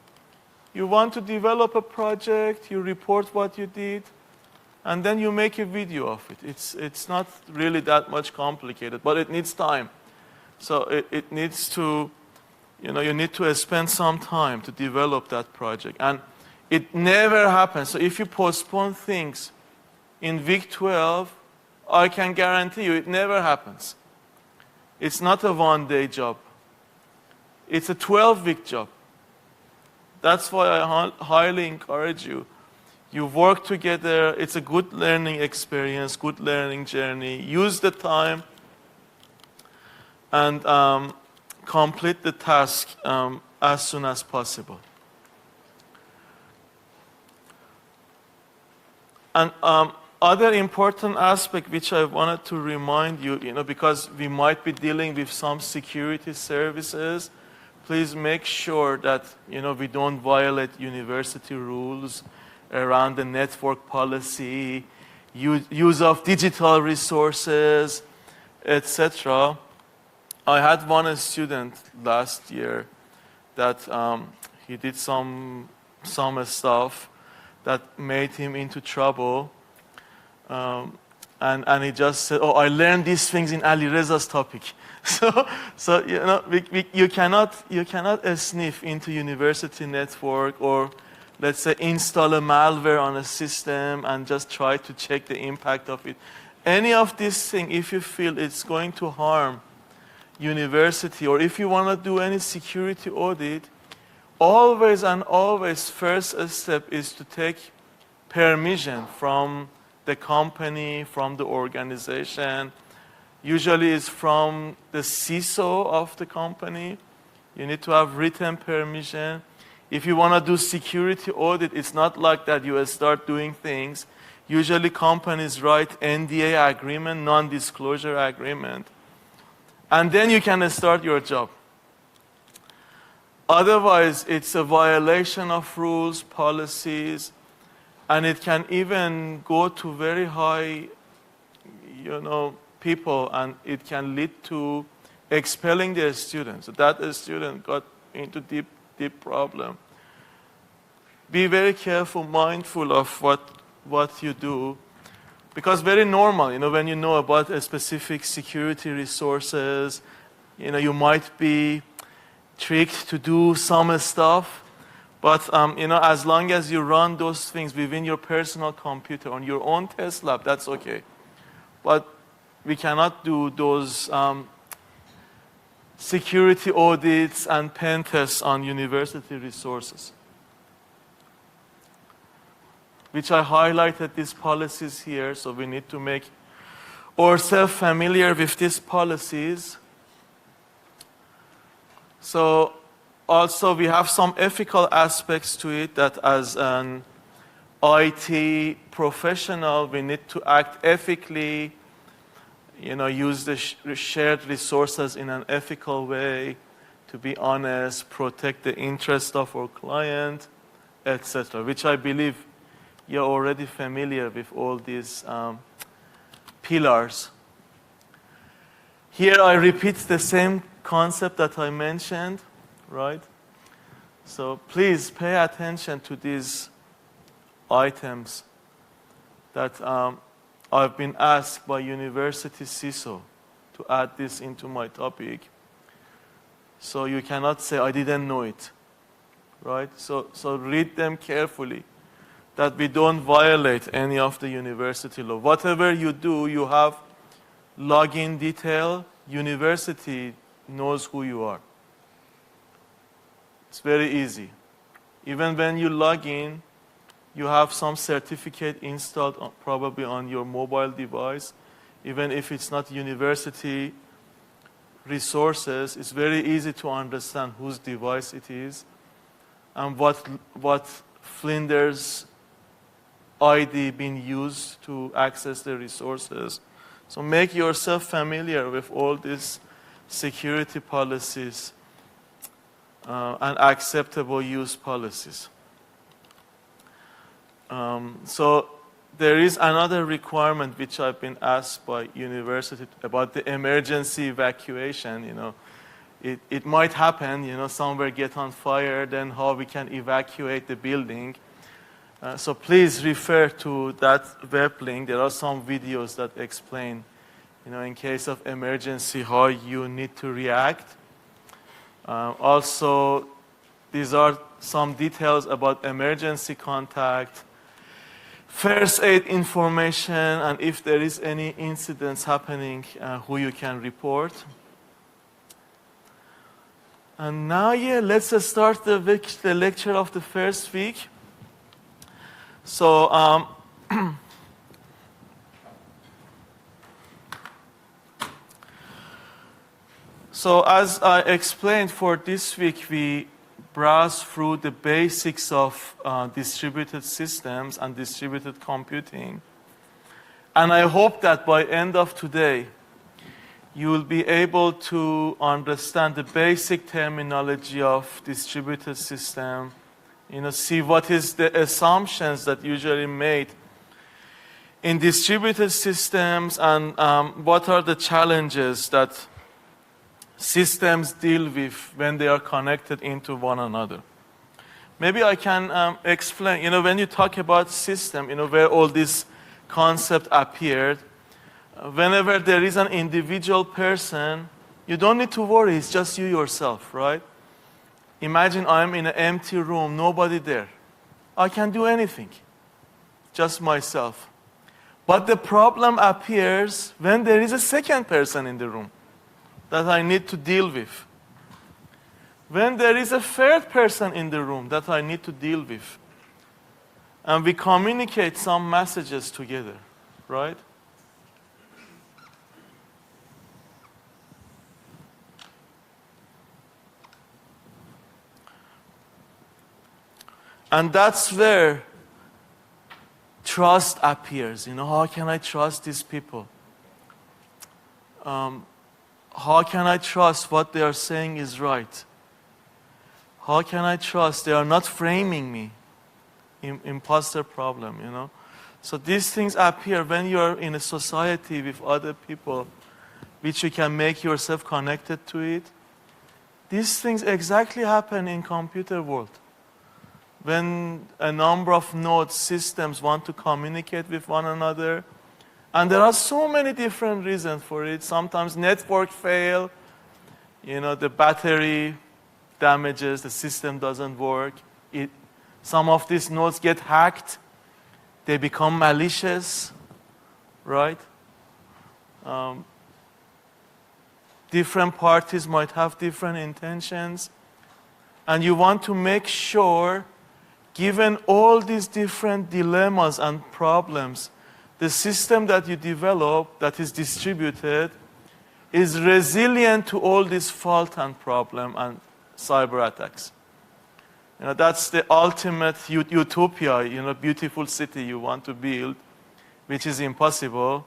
You want to develop a project, you report what you did, and then you make a video of it. It's not really that much complicated, but it needs time. So it needs to, you need to spend some time to develop that project. And it never happens. So if you postpone things in week 12, I can guarantee you it never happens. It's not a one-day job. It's a 12-week job. That's why I highly encourage you. You work together. It's a good learning experience, good learning journey. Use the time and complete the task as soon as possible. And other important aspect which I wanted to remind you, because we might be dealing with some security services, please make sure that, we don't violate university rules around the network policy, use of digital resources, etc. I had one student last year that he did some stuff that made him into trouble. And he just said, "Oh, I learned these things in Ali Reza's topic." So you cannot sniff into university network or, let's say, install a malware on a system and just try to check the impact of it. Any of these things, if you feel it's going to harm university, or if you want to do any security audit, always and always first step is to take permission from the company, from the organization. Usually it's from the CISO of the company. You need to have written permission. If you want to do security audit, it's not like that you start doing things. Usually companies write NDA agreement, non-disclosure agreement. And then you can start your job. Otherwise, it's a violation of rules, policies, and it can even go to very high, people, and it can lead to expelling their students. So that student got into deep problem. Be very careful, mindful of what you do, because very normal, when you know about a specific security resources, you might be tricked to do some stuff, but as long as you run those things within your personal computer on your own test lab, that's okay. But we cannot do those security audits and pen tests on university resources, which I highlighted these policies here, so we need to make ourselves familiar with these policies. So also we have some ethical aspects to it, that as an IT professional, we need to act ethically, use the shared resources in an ethical way, to be honest, protect the interest of our client, etc., which I believe you're already familiar with all these pillars. Here I repeat the same concept that I mentioned, right? So please pay attention to these items that I've been asked by University CISO to add this into my topic. So you cannot say, I didn't know it, right? So read them carefully, that we don't violate any of the university law. Whatever you do, you have login detail. University knows who you are. It's very easy. Even when you log in, you have some certificate installed probably on your mobile device. Even if it's not university resources, it's very easy to understand whose device it is and what Flinders ID being used to access the resources. So make yourself familiar with all these security policies and acceptable use policies. So there is another requirement which I've been asked by university about the emergency evacuation. It might happen, somewhere get on fire, then how we can evacuate the building. So please refer to that web link. There are some videos that explain, in case of emergency, how you need to react. Also, these are some details about emergency contact, first aid information, and if there is any incidents happening, who you can report. And now, let's start the lecture of the first week. So, so as I explained, for this week, we browse through the basics of distributed systems and distributed computing. And I hope that by end of today, you will be able to understand the basic terminology of distributed system, see what is the assumptions that usually made in distributed systems, and what are the challenges that systems deal with when they are connected into one another. Maybe I can explain, when you talk about system, where all this concept appeared, whenever there is an individual person, you don't need to worry, it's just you yourself, right? Imagine I'm in an empty room, nobody there. I can do anything, just myself. But the problem appears when there is a second person in the room that I need to deal with. When there is a third person in the room that I need to deal with. And we communicate some messages together, right? And that's where trust appears. How can I trust these people? How can I trust what they are saying is right? How can I trust they are not framing me? Imposter problem, So these things appear when you are in a society with other people, which you can make yourself connected to it. These things exactly happen in computer world. When a number of node systems want to communicate with one another, and there are so many different reasons for it. Sometimes network fail, the battery damages, the system doesn't work. Some of these nodes get hacked, they become malicious, right? Different parties might have different intentions, and you want to make sure, given all these different dilemmas and problems, the system that you develop that is distributed is resilient to all this fault and problem and cyber attacks. That's the ultimate utopia, beautiful city you want to build, which is impossible,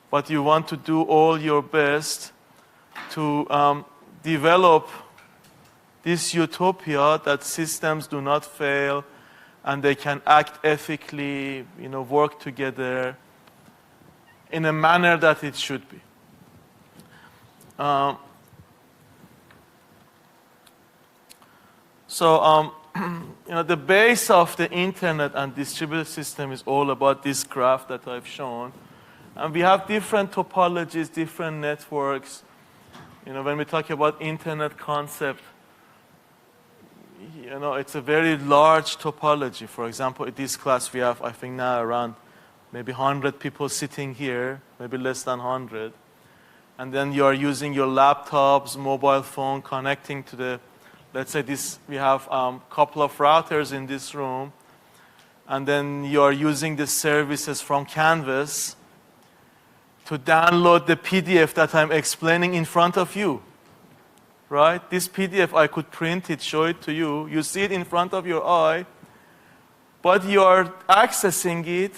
but you want to do all your best to develop this utopia that systems do not fail and they can act ethically, work together in a manner that it should be. The base of the internet and distributed system is all about this graph that I've shown. And we have different topologies, different networks. When we talk about internet concept, it's a very large topology. For example, in this class we have, I think now around maybe 100 people sitting here, maybe less than 100. And then you are using your laptops, mobile phone, connecting to the, let's say we have a couple of routers in this room. And then you are using the services from Canvas to download the PDF that I'm explaining in front of you. Right? This PDF, I could print it, show it to you. You see it in front of your eye, but you are accessing it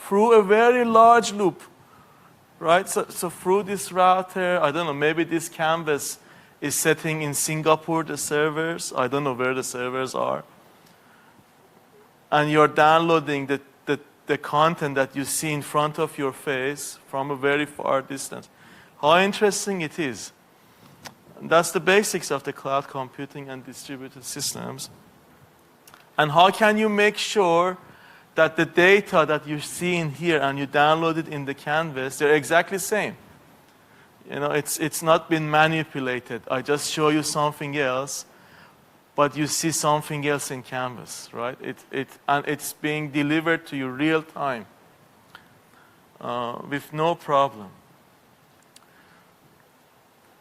through a very large loop. right? So through this router, I don't know, maybe this canvas is setting in Singapore, the servers. I don't know where the servers are. And you're downloading the content that you see in front of your face from a very far distance. How interesting it is. And that's the basics of the cloud computing and distributed systems. And how can you make sure that the data that you see in here and you download it in the canvas, they're exactly the same? You know, it's not been manipulated. I just show you something else, but you see something else in canvas, right? And it's being delivered to you real time with no problem.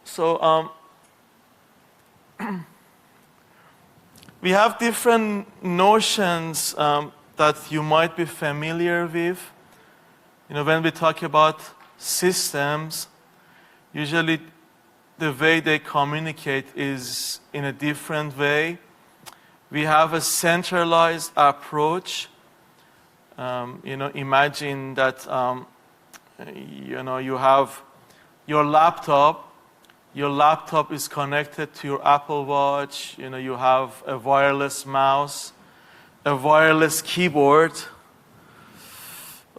So we have different notions that you might be familiar with. You know, when we talk about systems, usually the way they communicate is in a different way. We have a centralized approach. You know, imagine that you know, you have your laptop. Your laptop is connected to your Apple Watch. You know, you have a wireless mouse, a wireless keyboard.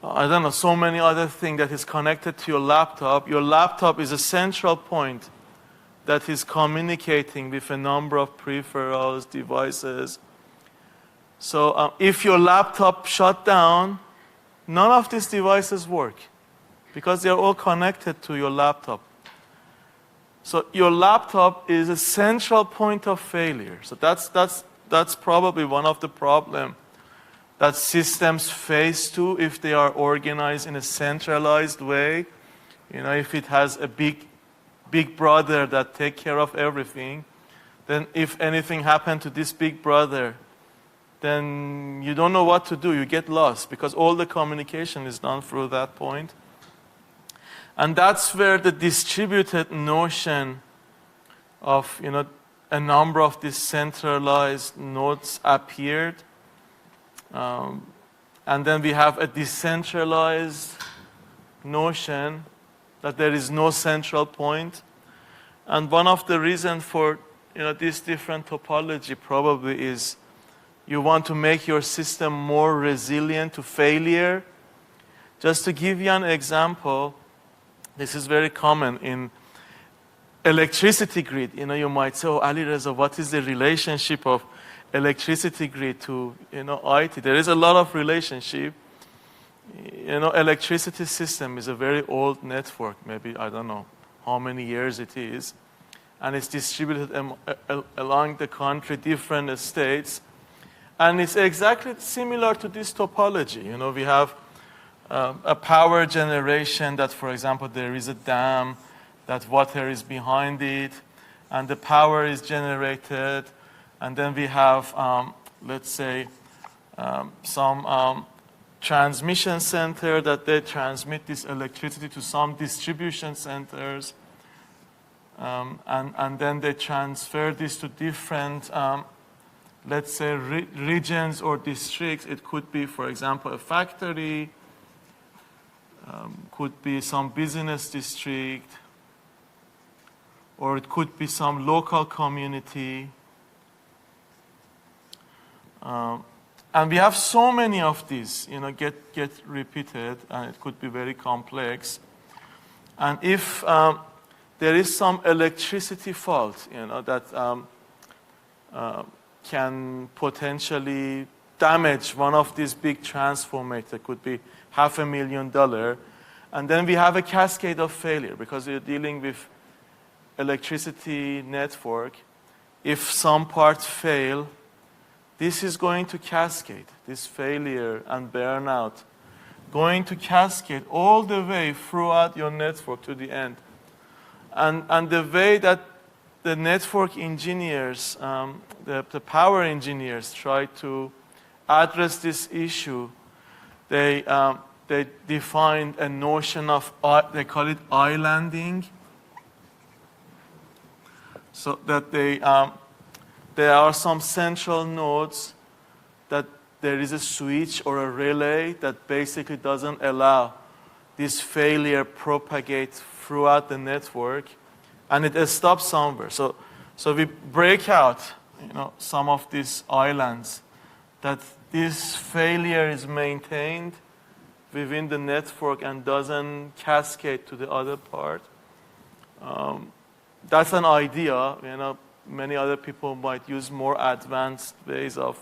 I don't know, so many other things that is connected to your laptop. Your laptop is a central point that is communicating with a number of peripherals, devices. So if your laptop shut down, none of these devices work because they're all connected to your laptop. So your laptop is a central point of failure. So that's probably one of the problems that systems face too if they are organized in a centralized way. You know, if it has a big brother that takes care of everything, then if anything happened to this big brother, then you don't know what to do. You get lost because all the communication is done through that point. And that's where the distributed notion of, you know, a number of these centralized nodes appeared. And then we have a decentralized notion that there is no central point. And one of the reasons for, you know, this different topology probably is you want to make your system more resilient to failure. Just to give you an example, this is very common in electricity grid. You know, you might say, oh, Ali Reza, what is the relationship of electricity grid to, you know, IT? There is a lot of relationship. You know, electricity system is a very old network, maybe, I don't know how many years it is. And it's distributed along the country, different states. And it's exactly similar to this topology. You know, we have a power generation that, for example, there is a dam, that water is behind it, and the power is generated. And then we have, let's say, some transmission center that they transmit this electricity to some distribution centers. And then they transfer this to different, let's say, regions or districts. It could be, for example, a factory, could be some business district, or it could be some local community. And we have so many of these, you know, get repeated, and it could be very complex. And if there is some electricity fault, you know, that can potentially damage one of these big transformers, it could be $500,000, and then we have a cascade of failure because we're dealing with electricity network. If some parts fail, this is going to cascade, this failure and burnout, going to cascade all the way throughout your network to the end. And the way that the network engineers, the power engineers try to address this issue, they defined a notion of, they call it islanding. So that there are some central nodes that there is a switch or a relay that basically doesn't allow this failure propagates throughout the network, and it stops somewhere. So we break out, some of these islands that this failure is maintained within the network and doesn't cascade to the other part. That's an idea. Many other people might use more advanced ways of,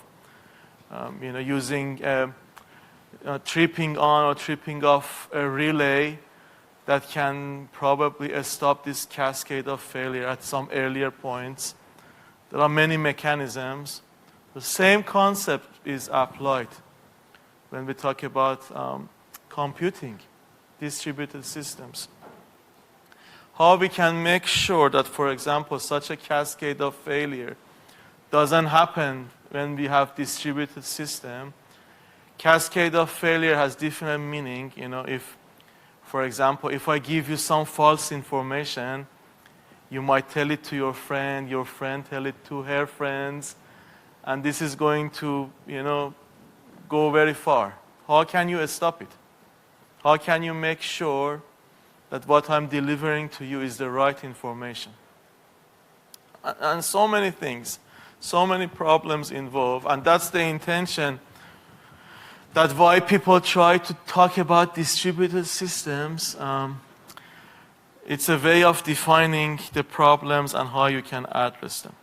using tripping on or tripping off a relay that can probably stop this cascade of failure at some earlier points. There are many mechanisms. The same concept is applied when we talk about computing, distributed systems. How we can make sure that, for example, such a cascade of failure doesn't happen when we have distributed system. Cascade of failure has different meaning. If, for example, if I give you some false information, you might tell it to your friend tell it to her friends, and this is going to, go very far. How can you stop it? How can you make sure that what I'm delivering to you is the right information? And so many things, so many problems involved, and that's the intention. That's why people try to talk about distributed systems. It's a way of defining the problems and how you can address them.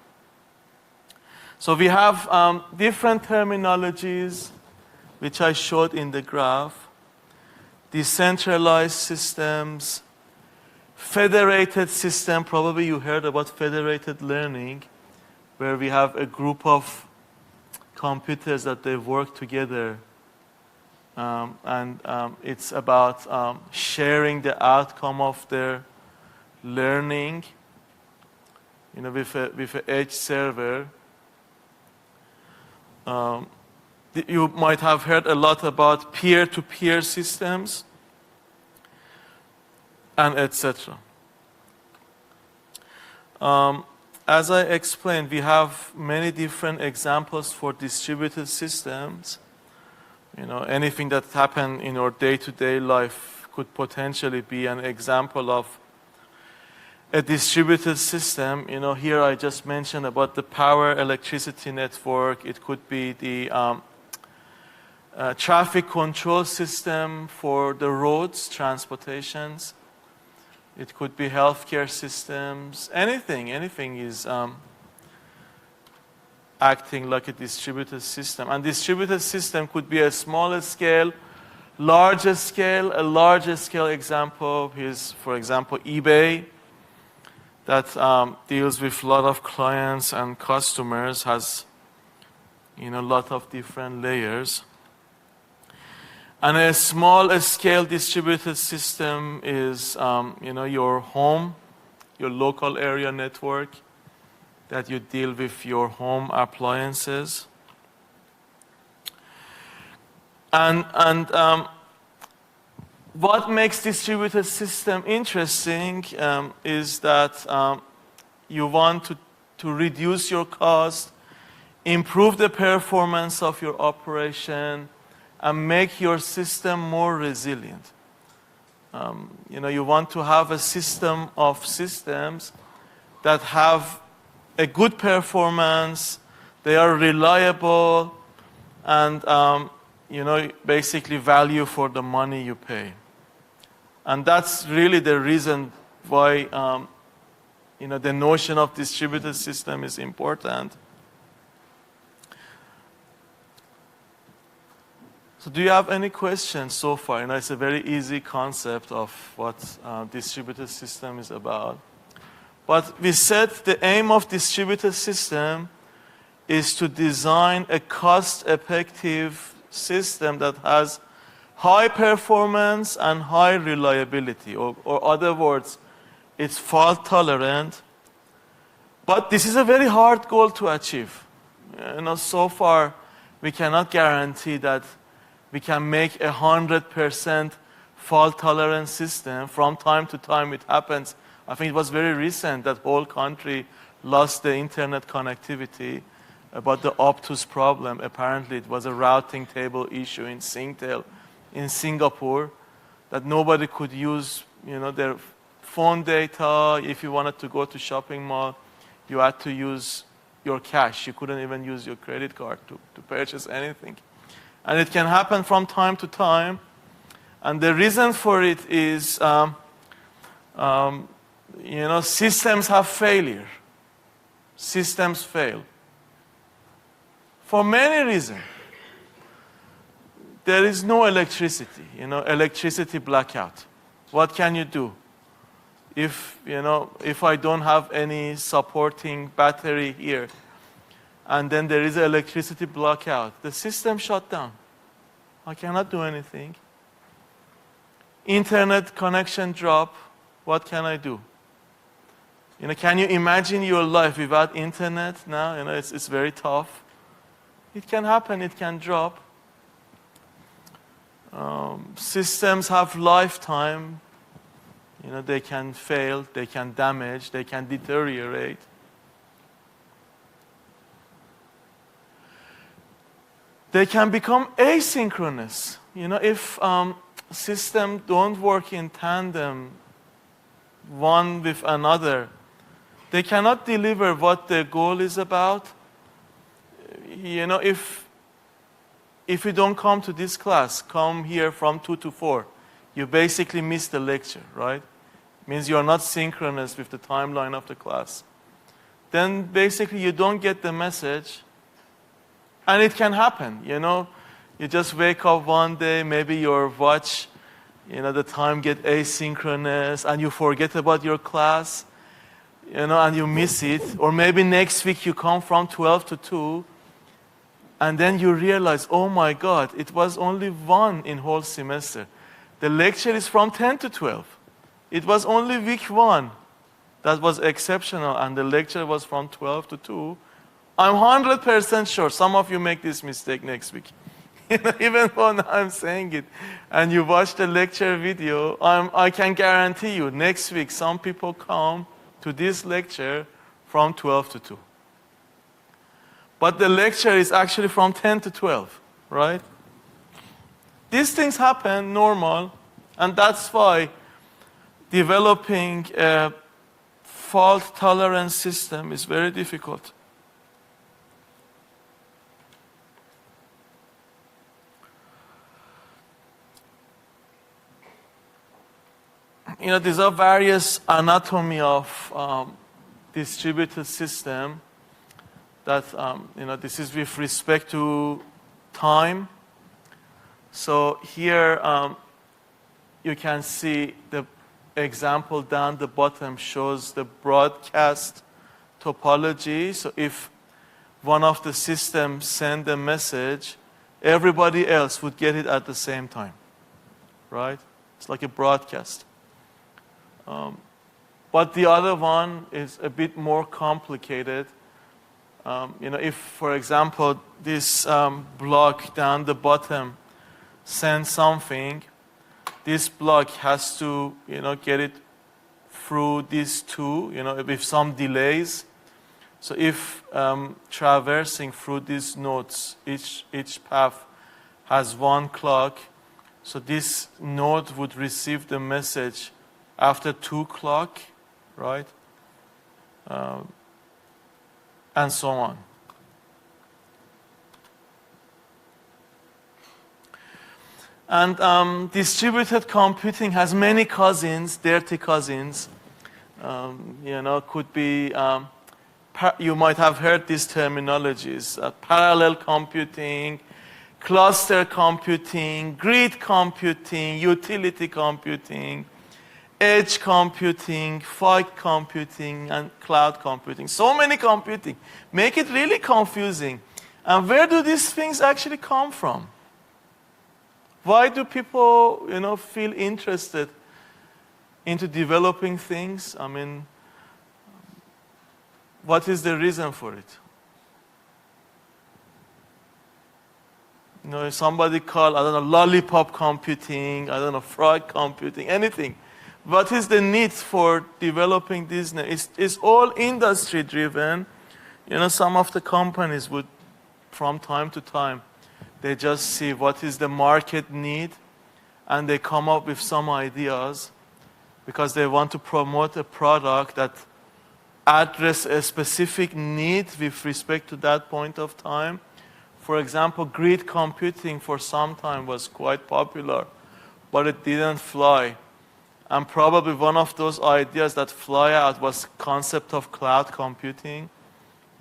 So we have different terminologies, which I showed in the graph. Decentralized systems, federated system. Probably you heard about federated learning, where we have a group of computers that they work together. And it's about sharing the outcome of their learning, with an edge server. You might have heard a lot about peer-to-peer systems, and etc. As I explained, we have many different examples for distributed systems. Anything that happens in our day-to-day life could potentially be an example of a distributed system. Here I just mentioned about the power electricity network. It could be the traffic control system for the roads, transportations. It could be healthcare systems. Anything is acting like a distributed system. And distributed system could be a smaller scale, larger scale. A larger scale example is, for example, eBay, that deals with a lot of clients and customers, has a lot of different layers. And a small scale distributed system is your home, your local area network, that you deal with your home appliances. And what makes distributed system interesting is that you want to reduce your cost, improve the performance of your operation, and make your system more resilient. You want to have a system of systems that have a good performance, they are reliable, and basically value for the money you pay. And that's really the reason why the notion of distributed system is important. So do you have any questions so far? It's a very easy concept of what distributed system is about. But we said the aim of distributed system is to design a cost-effective system that has high performance and high reliability, or other words, it's fault tolerant. But this is a very hard goal to achieve. So far, we cannot guarantee that we can make 100% fault tolerant system. From time to time, it happens. I think it was very recent that whole country lost the internet connectivity about the obtuse problem. Apparently, it was a routing table issue in Singtel in Singapore that nobody could use, their phone data. If you wanted to go to shopping mall, you had to use your cash. You couldn't even use your credit card to purchase anything. And it can happen from time to time. And the reason for it is, systems have failure. Systems fail. For many reasons. There is no electricity, electricity blackout. What can you do? If I don't have any supporting battery here, and then there is an electricity blackout, the system shut down. I cannot do anything. Internet connection drop, what can I do? Can you imagine your life without internet now? It's very tough. It can happen, it can drop. Systems have lifetime. They can fail, they can damage, they can deteriorate. They can become asynchronous. If systems don't work in tandem, one with another, they cannot deliver what their goal is about. If you don't come to this class, come here from 2 to 4, you basically miss the lecture, right? Means you are not synchronous with the timeline of the class. Then basically you don't get the message. And it can happen, You just wake up one day, maybe your watch, the time get asynchronous, and you forget about your class, and you miss it. Or maybe next week you come from 12 to 2, and then you realize, oh my God, it was only 1 in whole semester. The lecture is from 10 to 12. It was only week 1 that was exceptional, and the lecture was from 12 to 2. I'm 100% sure some of you make this mistake next week. Even when I'm saying it, and you watch the lecture video, I can guarantee you, next week some people come to this lecture from 12 to 2. But the lecture is actually from 10 to 12, right? These things happen, normal, and that's why developing a fault-tolerant system is very difficult. These are various anatomy of distributed system that, this is with respect to time. So here you can see the example down the bottom shows the broadcast topology. So if one of the systems send a message, everybody else would get it at the same time, right? It's like a broadcast. But the other one is a bit more complicated. If, for example, this block down the bottom sends something, this block has to, get it through these two, with some delays. So if traversing through these nodes, each path has 1 clock, so this node would receive the message after 2 clock, right? And so on. And distributed computing has many cousins, dirty cousins. Could be, you might have heard these terminologies, parallel computing, cluster computing, grid computing, utility computing, edge computing, fog computing, and cloud computing. So many computing. Make it really confusing. And where do these things actually come from? Why do people, feel interested into developing things? I mean, what is the reason for it? If somebody called, lollipop computing, frog computing, anything. What is the need for developing this? It's all industry driven. Some of the companies would, from time to time, they just see what is the market need, and they come up with some ideas because they want to promote a product that address a specific need with respect to that point of time. For example, grid computing for some time was quite popular, but it didn't fly. And probably one of those ideas that fly out was concept of cloud computing.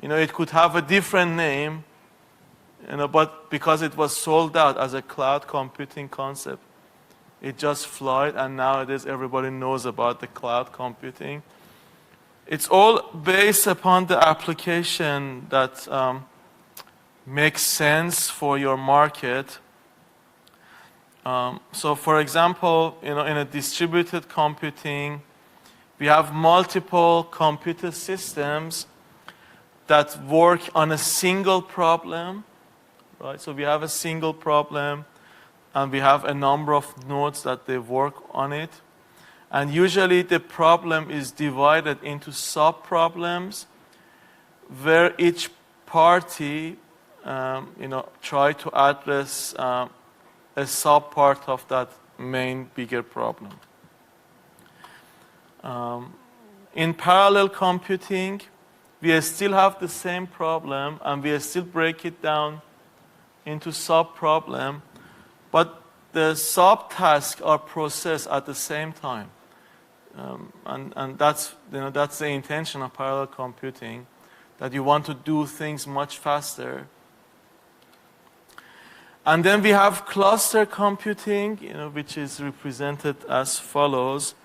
It could have a different name, but because it was sold out as a cloud computing concept, it just flied, and nowadays everybody knows about the cloud computing. It's all based upon the application that makes sense for your market. So for example, in a distributed computing, we have multiple computer systems that work on a single problem, right? So we have a single problem, and we have a number of nodes that they work on it. And usually the problem is divided into sub-problems where each party try to address a sub-part of that main bigger problem. In parallel computing, we still have the same problem, and we still break it down into sub-problem, but the sub-tasks are processed at the same time. And that's the intention of parallel computing, that you want to do things much faster. And then we have cluster computing, which is represented as follows,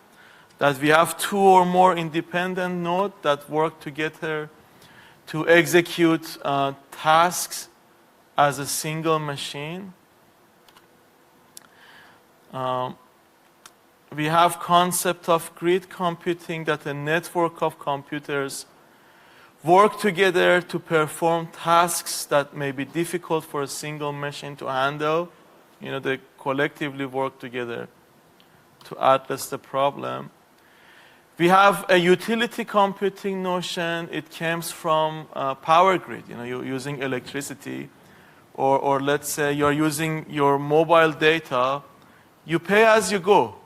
that we have two or more independent nodes that work together to execute tasks as a single machine. We have concept of grid computing, that a network of computers work together to perform tasks that may be difficult for a single machine to handle. They collectively work together to address the problem. We have a utility computing notion. It comes from power grid. You're using electricity, or let's say you're using your mobile data. You pay as you go,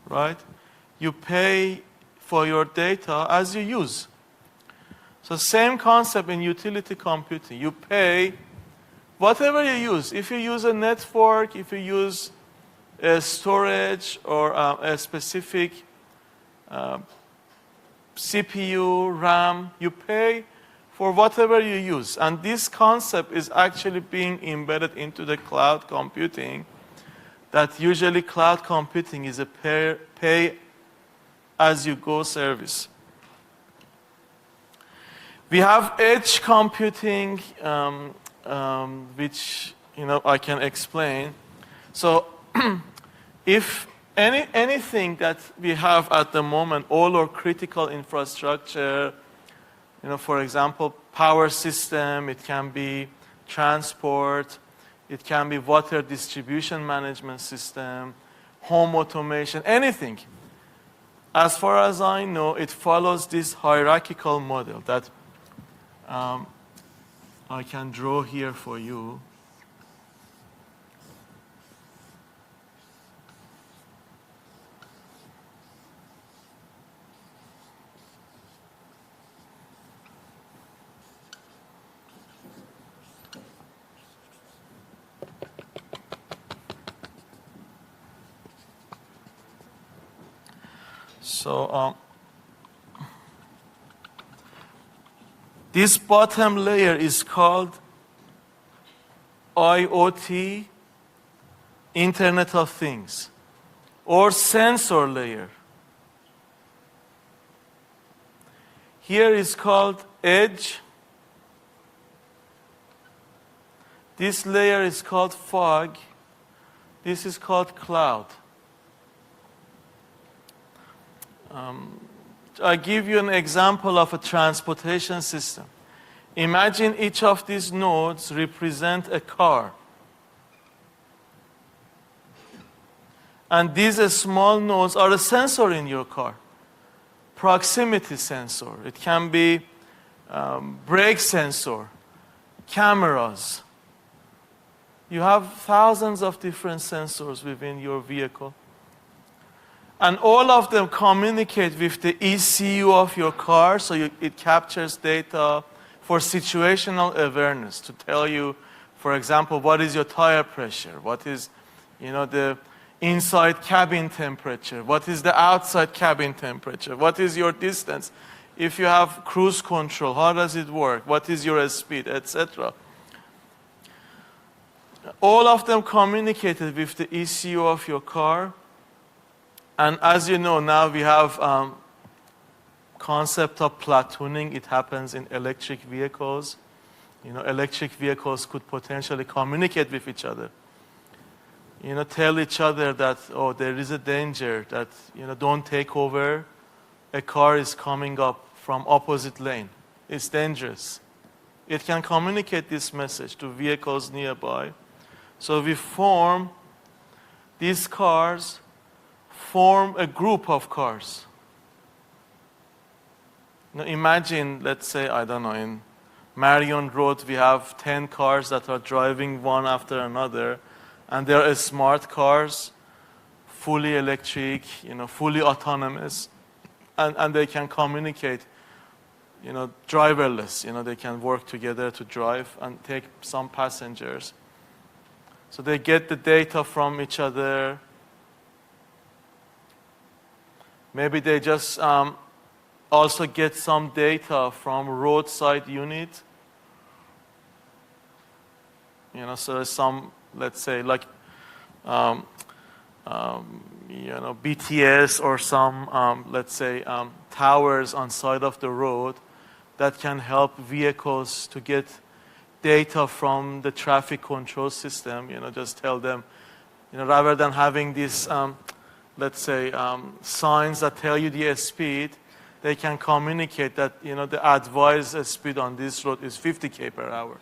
right? You pay for your data as you use. So same concept in utility computing. You pay whatever you use. If you use a network, if you use a storage or a specific CPU, RAM, you pay for whatever you use. And this concept is actually being embedded into the cloud computing, that usually cloud computing is a pay-as-you-go service. We have edge computing, which I can explain. So if anything that we have at the moment, all our critical infrastructure, for example, power system, it can be transport, it can be water distribution management system, home automation, anything. As far as I know, it follows this hierarchical model that I can draw here for you. So this bottom layer is called IoT, Internet of Things, or sensor layer. Here is called edge. This layer is called fog. This is called cloud. I give you an example of a transportation system. Imagine each of these nodes represent a car. And these small nodes are a sensor in your car. Proximity sensor. It can be brake sensor, cameras, You have thousands of different sensors within your vehicle. And all of them communicate with the ECU of your car, so it captures data for situational awareness to tell you, for example, what is your tire pressure, what is, the inside cabin temperature, what is the outside cabin temperature, what is your distance, if you have cruise control, how does it work, what is your speed, etc. All of them communicated with the ECU of your car. And as you know, now we have concept of platooning. It happens in electric vehicles. Electric vehicles could potentially communicate with each other. Tell each other that, oh, there is a danger, that, don't take over. A car is coming up from opposite lane. It's dangerous. It can communicate this message to vehicles nearby. So these cars form a group of cars. Now imagine, let's say, I don't know, in Marion Road we have 10 cars that are driving one after another, and they are smart cars, fully electric, fully autonomous, and they can communicate, driverless, they can work together to drive and take some passengers. So they get the data from each other. Maybe they just also get some data from roadside unit. So some, let's say, like, BTS or some, let's say, towers on side of the road that can help vehicles to get data from the traffic control system. Just tell them, rather than having these, let's say, signs that tell you the speed, they can communicate that, the advised speed on this road is 50 km per hour.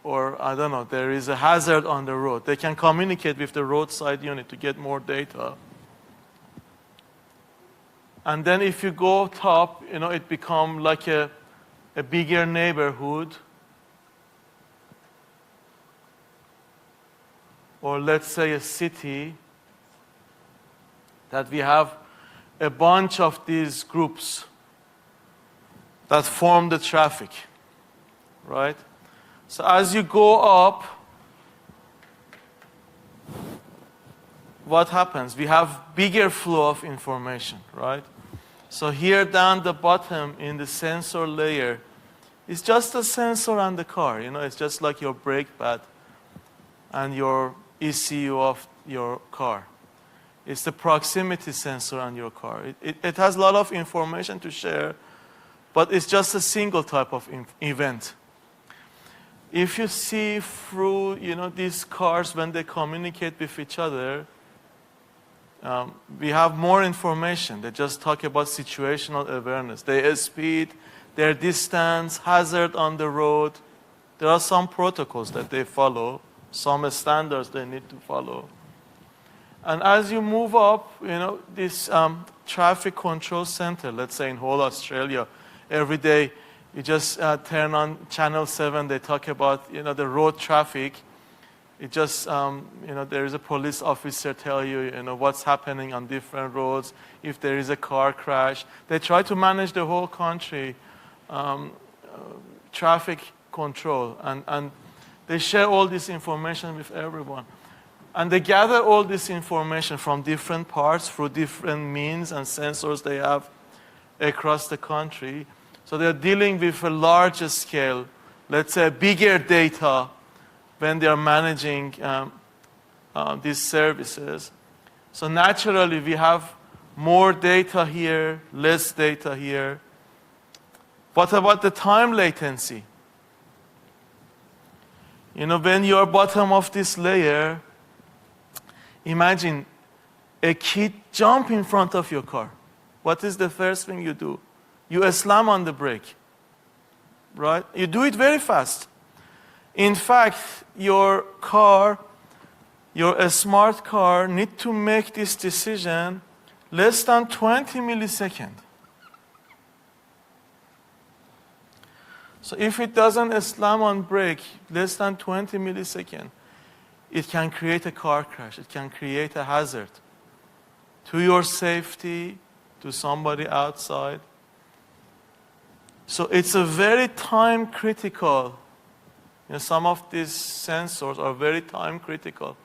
Or, I don't know, there is a hazard on the road. They can communicate with the roadside unit to get more data. And then if you go top, it becomes like a bigger neighborhood. Or let's say a city, that we have a bunch of these groups that form the traffic, right? So as you go up, what happens? We have bigger flow of information, right? So here down the bottom in the sensor layer, it's just a sensor on the car. It's just like your brake pad and your ECU of your car. It's the proximity sensor on your car. It has a lot of information to share, but it's just a single type of event. If you see through, these cars when they communicate with each other, we have more information. They just talk about situational awareness. Their speed, their distance, hazard on the road. There are some protocols that they follow, some standards they need to follow. And as you move up, this traffic control center, let's say in whole Australia, every day you just turn on Channel 7, they talk about, the road traffic. It just, there is a police officer tell you, what's happening on different roads, if there is a car crash. They try to manage the whole country, traffic control, and they share all this information with everyone. And they gather all this information from different parts through different means and sensors they have across the country. So they're dealing with a larger scale, let's say bigger data when they're managing these services. So naturally we have more data here, less data here. What about the time latency? When you're bottom of this layer, imagine a kid jump in front of your car. What is the first thing you do? You slam on the brake, right? You do it very fast. In fact, your smart car need to make this decision less than 20 milliseconds. So if it doesn't slam on brake less than 20 milliseconds, it can create a car crash. It can create a hazard to your safety, to somebody outside. So it's a very time critical. Some of these sensors are very time critical.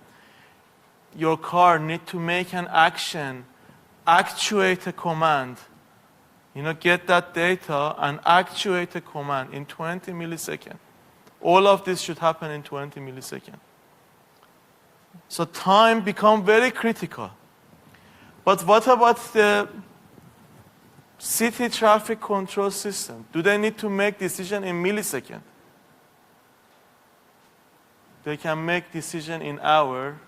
Your car needs to make an action, actuate a command, get that data and actuate a command in 20 milliseconds. All of this should happen in 20 milliseconds. So time becomes very critical. But what about the city traffic control system? Do they need to make decision in milliseconds? They can make decision in hour.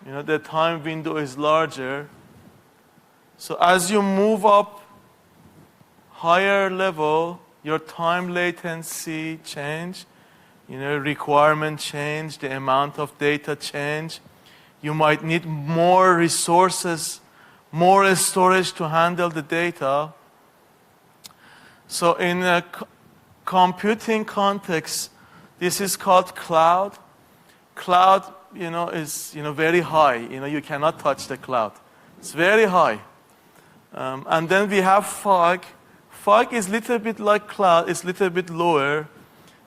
The time window is larger. So as you move up higher level, your time latency change, requirement change, the amount of data change. You might need more resources, more storage to handle the data. So in a computing context, this is called cloud. Cloud, is very high. You cannot touch the cloud. It's very high. And then we have fog. Fog is a little bit like cloud. It's a little bit lower.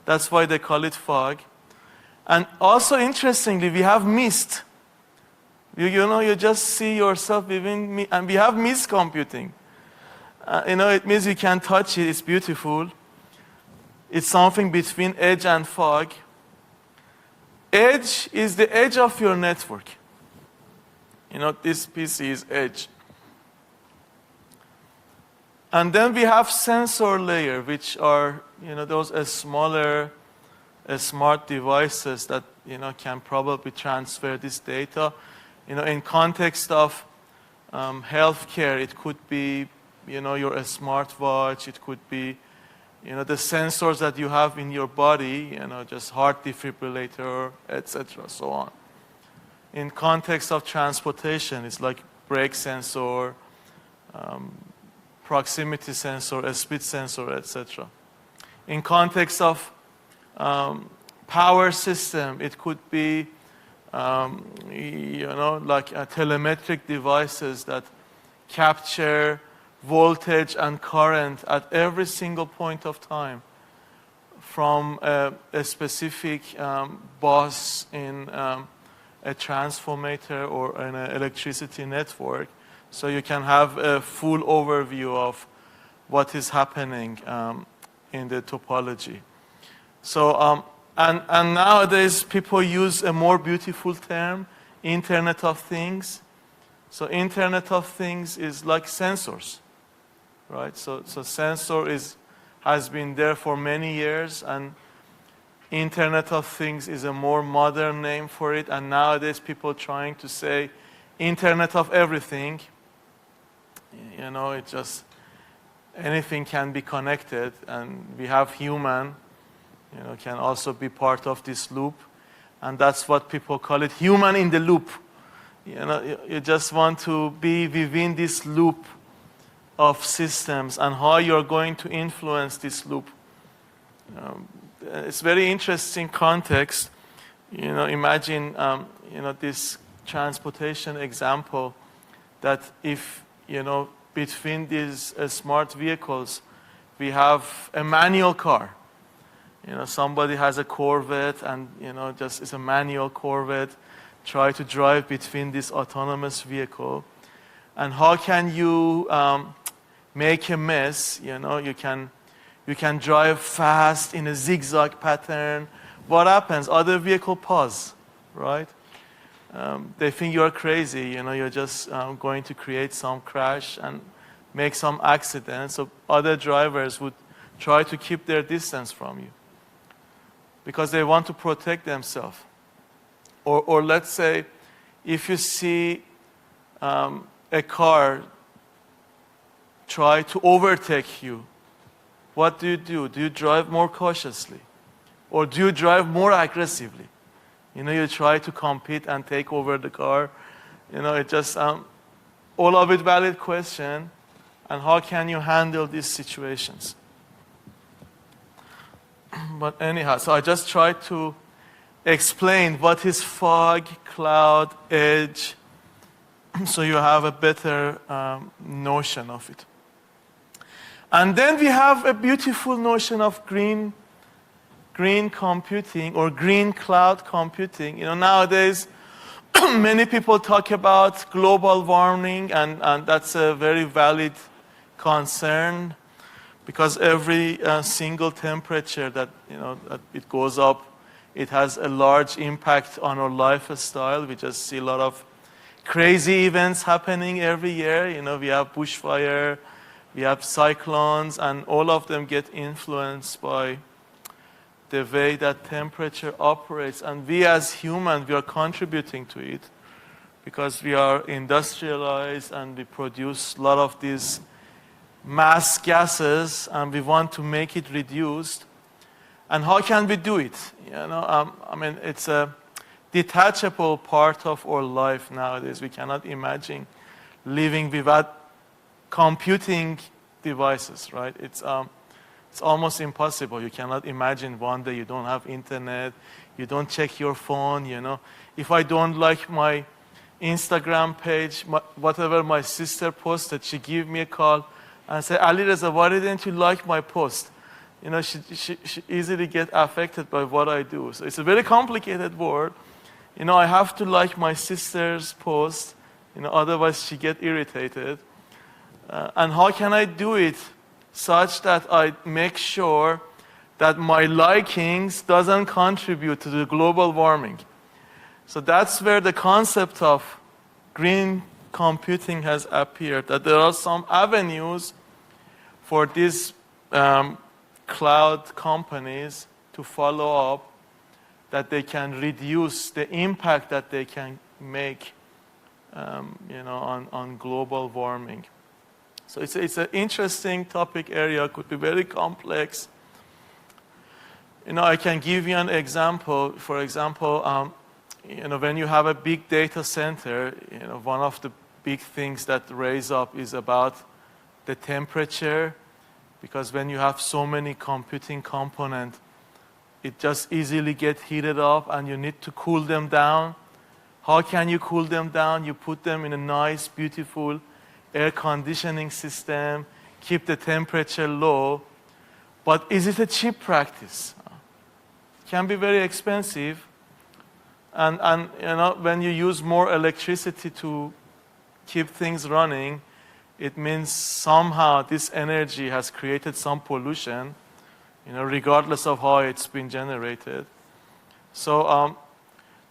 That's why they call it fog. And also interestingly, we have mist. You just see yourself within mist. And we have mist computing. It means you can touch it. It's beautiful. It's something between edge and fog. Edge is the edge of your network. This PC is edge. And then we have sensor layer, which are, those smaller smart devices that, can probably transfer this data. In context of healthcare, it could be, your smartwatch, it could be, the sensors that you have in your body, just heart defibrillator, etc., so on. In context of transportation, it's like brake sensor, proximity sensor, a speed sensor, etc. In context of power system, it could be, like telemetric devices that capture voltage and current at every single point of time from a specific bus in a transformator or an electricity network. So you can have a full overview of what is happening in the topology. So, and nowadays people use a more beautiful term, Internet of Things. So Internet of Things is like sensors, right? So sensor has been there for many years, and Internet of Things is a more modern name for it. And nowadays people trying to say Internet of Everything. It just, anything can be connected, and we have human, can also be part of this loop. And that's what people call it, human in the loop. You just want to be within this loop of systems and how you're going to influence this loop. It's very interesting context. Imagine, this transportation example, that if, between these smart vehicles, we have a manual car. Somebody has a Corvette and, just it's a manual Corvette, try to drive between this autonomous vehicle. And how can you make a mess? You can drive fast in a zigzag pattern. What happens? Other vehicle pause, right? They think you're crazy. You're just going to create some crash and make some accident. So other drivers would try to keep their distance from you because they want to protect themselves. Or let's say, if you see a car try to overtake you, what do? Do you drive more cautiously? Or do you drive more aggressively? You try to compete and take over the car. It just, all of it valid question. And how can you handle these situations? But anyhow, so I just tried to explained what is fog, cloud, edge, so you have a better notion of it. And then we have a beautiful notion of green computing or green cloud computing. Nowadays, many people talk about global warming, and that's a very valid concern, because every single temperature that that it goes up, it has a large impact on our lifestyle. We just see a lot of crazy events happening every year. We have bushfire, we have cyclones, and all of them get influenced by the way that temperature operates. And we as humans, we are contributing to it because we are industrialized and we produce a lot of these mass gases, and we want to make it reduced. And how can we do it? It's a detachable part of our life nowadays. We cannot imagine living without computing devices, right? It's almost impossible. You cannot imagine one day you don't have internet, you don't check your phone. If I don't like my Instagram page, whatever my sister posted, she give me a call and say, Ali Reza, why didn't you like my post? She easily get affected by what I do. So it's a very complicated world. I have to like my sister's post, otherwise she get irritated. And how can I do it such that I make sure that my likings doesn't contribute to the global warming? So that's where the concept of green computing has appeared, that there are some avenues for these cloud companies to follow up, that they can reduce the impact that they can make on global warming. So it's an interesting topic area, could be very complex. I can give you an example. For example, when you have a big data center, one of the big things that raise up is about the temperature, because when you have so many computing components, it just easily gets heated up and you need to cool them down. How can you cool them down? You put them in a nice, beautiful air conditioning system, keep the temperature low. But is it a cheap practice? It can be very expensive. And when you use more electricity to keep things running, it means somehow this energy has created some pollution, regardless of how it's been generated. So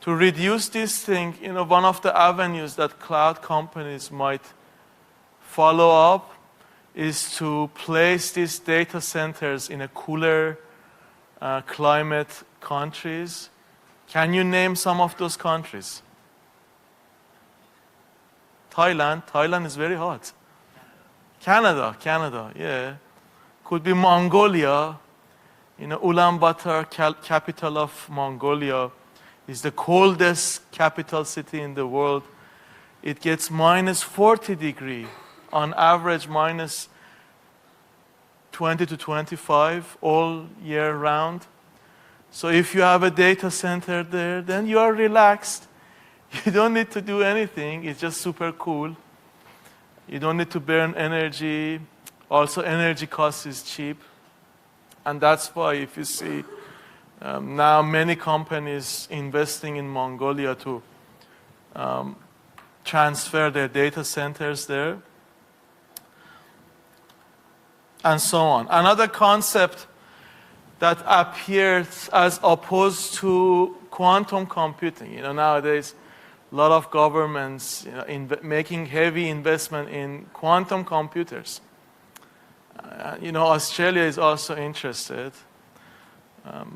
to reduce this thing, one of the avenues that cloud companies might follow up is to place these data centers in a cooler climate countries. Can you name some of those countries? Thailand is very hot. Canada, yeah. Could be Mongolia. Ulaanbaatar, capital of Mongolia, is the coldest capital city in the world. It gets minus 40 degrees, on average minus 20 to 25 all year round. So if you have a data center there, then you are relaxed. You don't need to do anything. It's just super cool. You don't need to burn energy. Also, energy cost is cheap. And that's why if you see now many companies investing in Mongolia to transfer their data centers there, and so on. Another concept that appears as opposed to quantum computing. Nowadays, a lot of governments making heavy investment in quantum computers. Australia is also interested.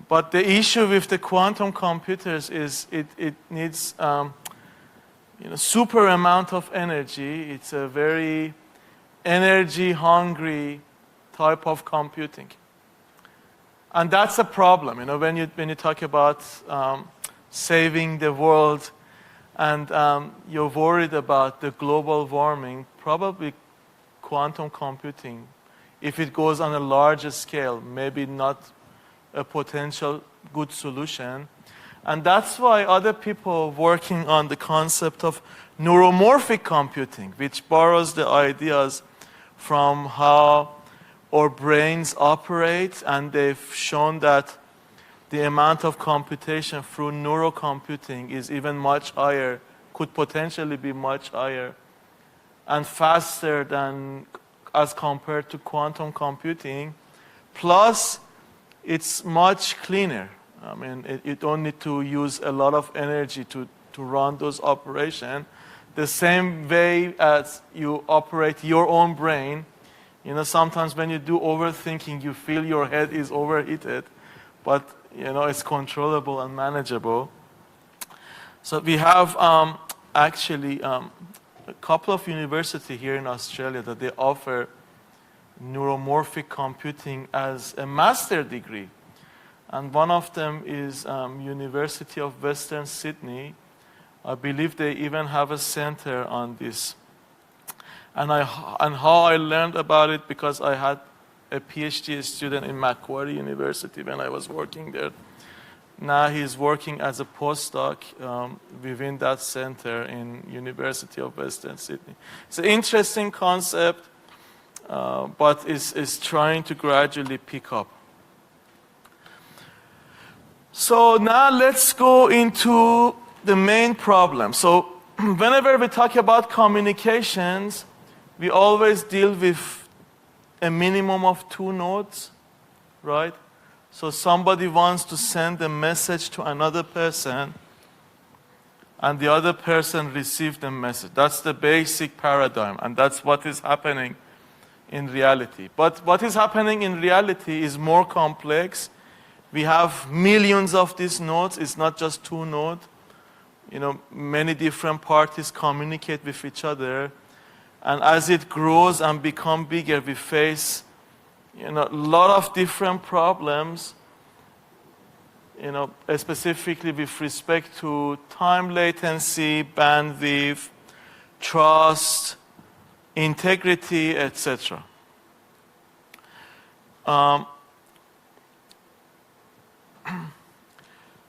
But the issue with the quantum computers is it needs super amount of energy. It's a very energy-hungry type of computing. And that's a problem, when you talk about saving the world and you're worried about the global warming, probably quantum computing, if it goes on a larger scale, maybe not a potential good solution. And that's why other people working on the concept of neuromorphic computing, which borrows the ideas from how our brains operate, and they've shown that the amount of computation through neurocomputing is even much higher, could potentially be much higher, and faster than as compared to quantum computing. Plus, it's much cleaner. I mean, you don't need to use a lot of energy to run those operations. The same way as you operate your own brain. You know, sometimes when you do overthinking, you feel your head is overheated, but you know, it's controllable and manageable. So we have actually a couple of universities here in Australia that they offer neuromorphic computing as a master degree. And one of them is University of Western Sydney. I believe they even have a center on this. And how I learned about it, because I had a PhD student in Macquarie University when I was working there. Now he's working as a postdoc within that center in University of Western Sydney. It's an interesting concept, but it's trying to gradually pick up. So now let's go into the main problem. So whenever we talk about communications, we always deal with a minimum of 2 nodes, right? So somebody wants to send a message to another person, and the other person receives the message. That's the basic paradigm, and that's what is happening in reality. But what is happening in reality is more complex. We have millions of these nodes. It's not just 2 nodes. You know, many different parties communicate with each other. And as it grows and becomes bigger, we face, you know, a lot of different problems, you know, specifically with respect to time latency, bandwidth, trust, integrity, etc.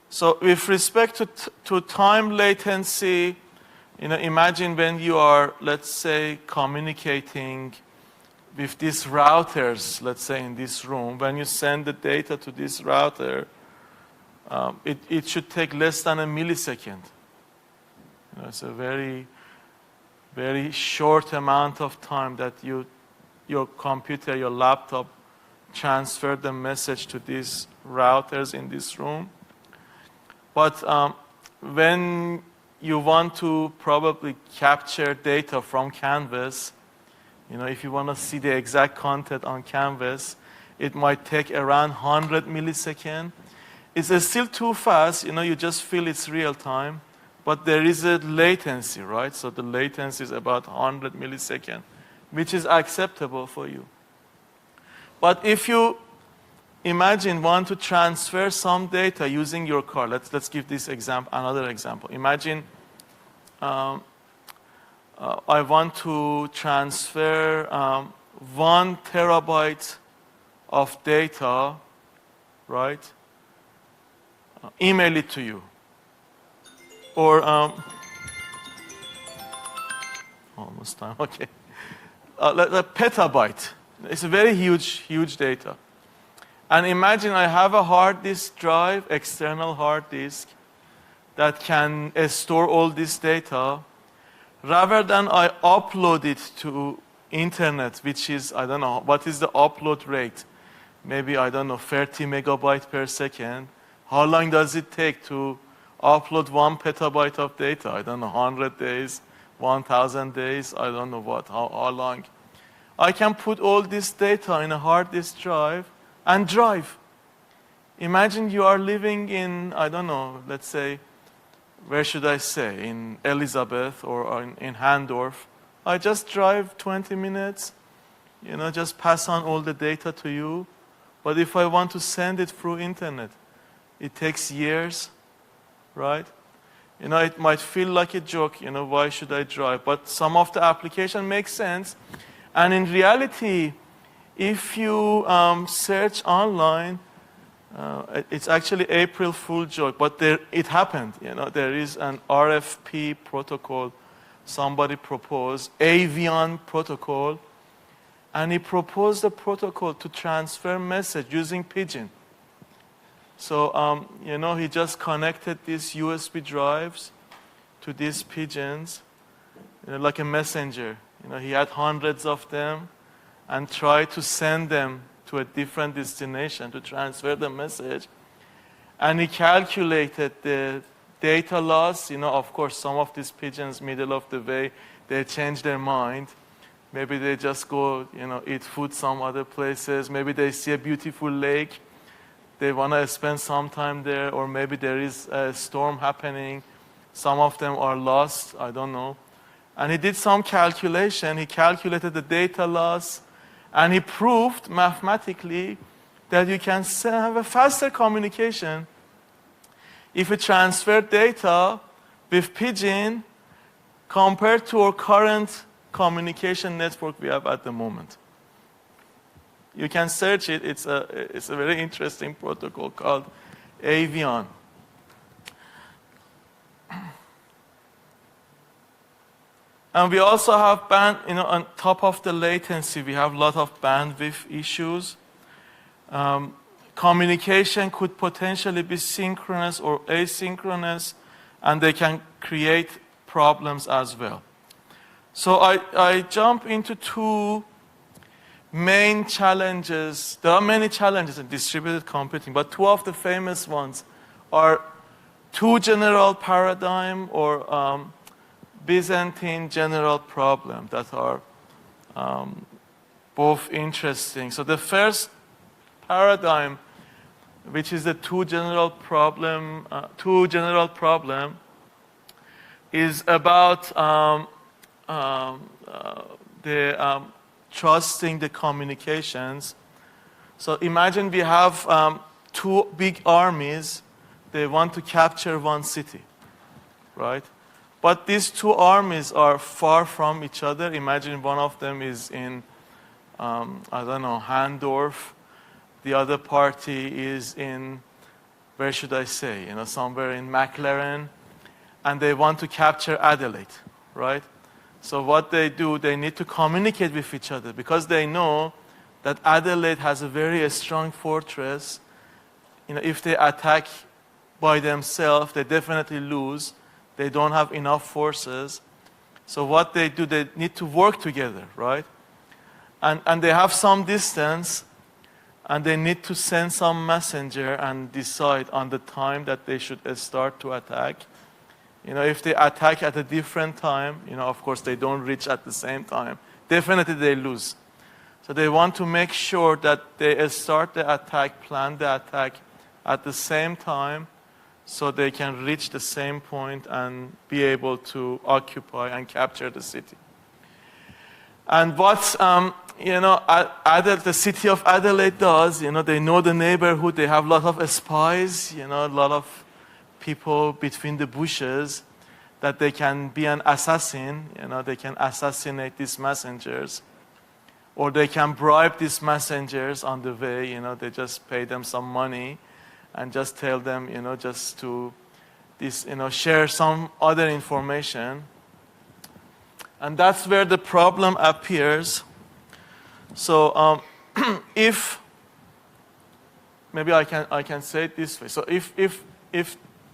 So with respect to time latency, you know, imagine when you are, let's say, communicating with these routers, let's say in this room, when you send the data to this router, it should take less than a millisecond. You know, it's a very, very short amount of time that your computer, your laptop, transfer the message to these routers in this room. But when you want to probably capture data from Canvas, you know, if you want to see the exact content on Canvas, it might take around 100 milliseconds. It's still too fast, you know, you just feel it's real time, but there is a latency, right? So the latency is about 100 milliseconds, which is acceptable for you. But if you imagine want to transfer some data using your car, let's give this example, another example. Imagine I want to transfer 1 terabyte of data, right? Email it to you. Or, almost time, okay. A petabyte. It's a very huge data. And imagine I have a hard disk drive, external hard disk, that can store all this data. Rather than I upload it to internet, which is, I don't know, what is the upload rate? Maybe, I don't know, 30 megabytes per second. How long does it take to upload 1 petabyte of data? I don't know, 100 days, 1,000 days, I don't know what, how long. I can put all this data in a hard disk drive and drive. Imagine you are living in, I don't know, let's say, where should I say, in Elizabeth or in Handorf. I just drive 20 minutes, you know, just pass on all the data to you. But if I want to send it through internet, it takes years, right? You know, it might feel like a joke, you know, why should I drive? But some of the application makes sense. And in reality, if you search online, It's actually April Fool joke, but it happened. There is an RFP protocol somebody proposed, Avion protocol, and he proposed a protocol to transfer message using pigeon. So, he just connected these USB drives to these pigeons, like a messenger. He had hundreds of them and tried to send them to a different destination to transfer the message. And he calculated the data loss. Of course, some of these pigeons, middle of the way, they change their mind. Maybe they just go, eat food some other places. Maybe they see a beautiful lake. They want to spend some time there. Or maybe there is a storm happening. Some of them are lost. I don't know. And he did some calculation. He calculated the data loss. And he proved mathematically that you can have a faster communication if you transfer data with pigeon compared to our current communication network we have at the moment. You can search it. It's a very interesting protocol called Avion. And we also have on top of the latency, we have a lot of bandwidth issues. Communication could potentially be synchronous or asynchronous, and they can create problems as well. So I jump into two main challenges. There are many challenges in distributed computing, but two of the famous ones are two general paradigm or Byzantine general problem that are both interesting. So the first paradigm, which is the two general problem, is about trusting the communications. So imagine we have two big armies. They want to capture one city, right? But these two armies are far from each other. Imagine one of them is in, Handorf. The other party is in, where should I say, somewhere in McLaren. And they want to capture Adelaide, right? So what they do, they need to communicate with each other because they know that Adelaide has a very strong fortress. If they attack by themselves, they definitely lose. They don't have enough forces. So what they do, they need to work together, right? And they have some distance, and they need to send some messenger and decide on the time that they should start to attack. If they attack at a different time, of course they don't reach at the same time. Definitely they lose. So they want to make sure that they start the attack, plan the attack at the same time, so they can reach the same point and be able to occupy and capture the city. And what the city of Adelaide does, they know the neighborhood. They have a lot of spies, a lot of people between the bushes that they can be an assassin. They can assassinate these messengers, or they can bribe these messengers on the way. They just pay them some money and just tell them, just to share some other information. And that's where the problem appears. So if, maybe I can say it this way. So if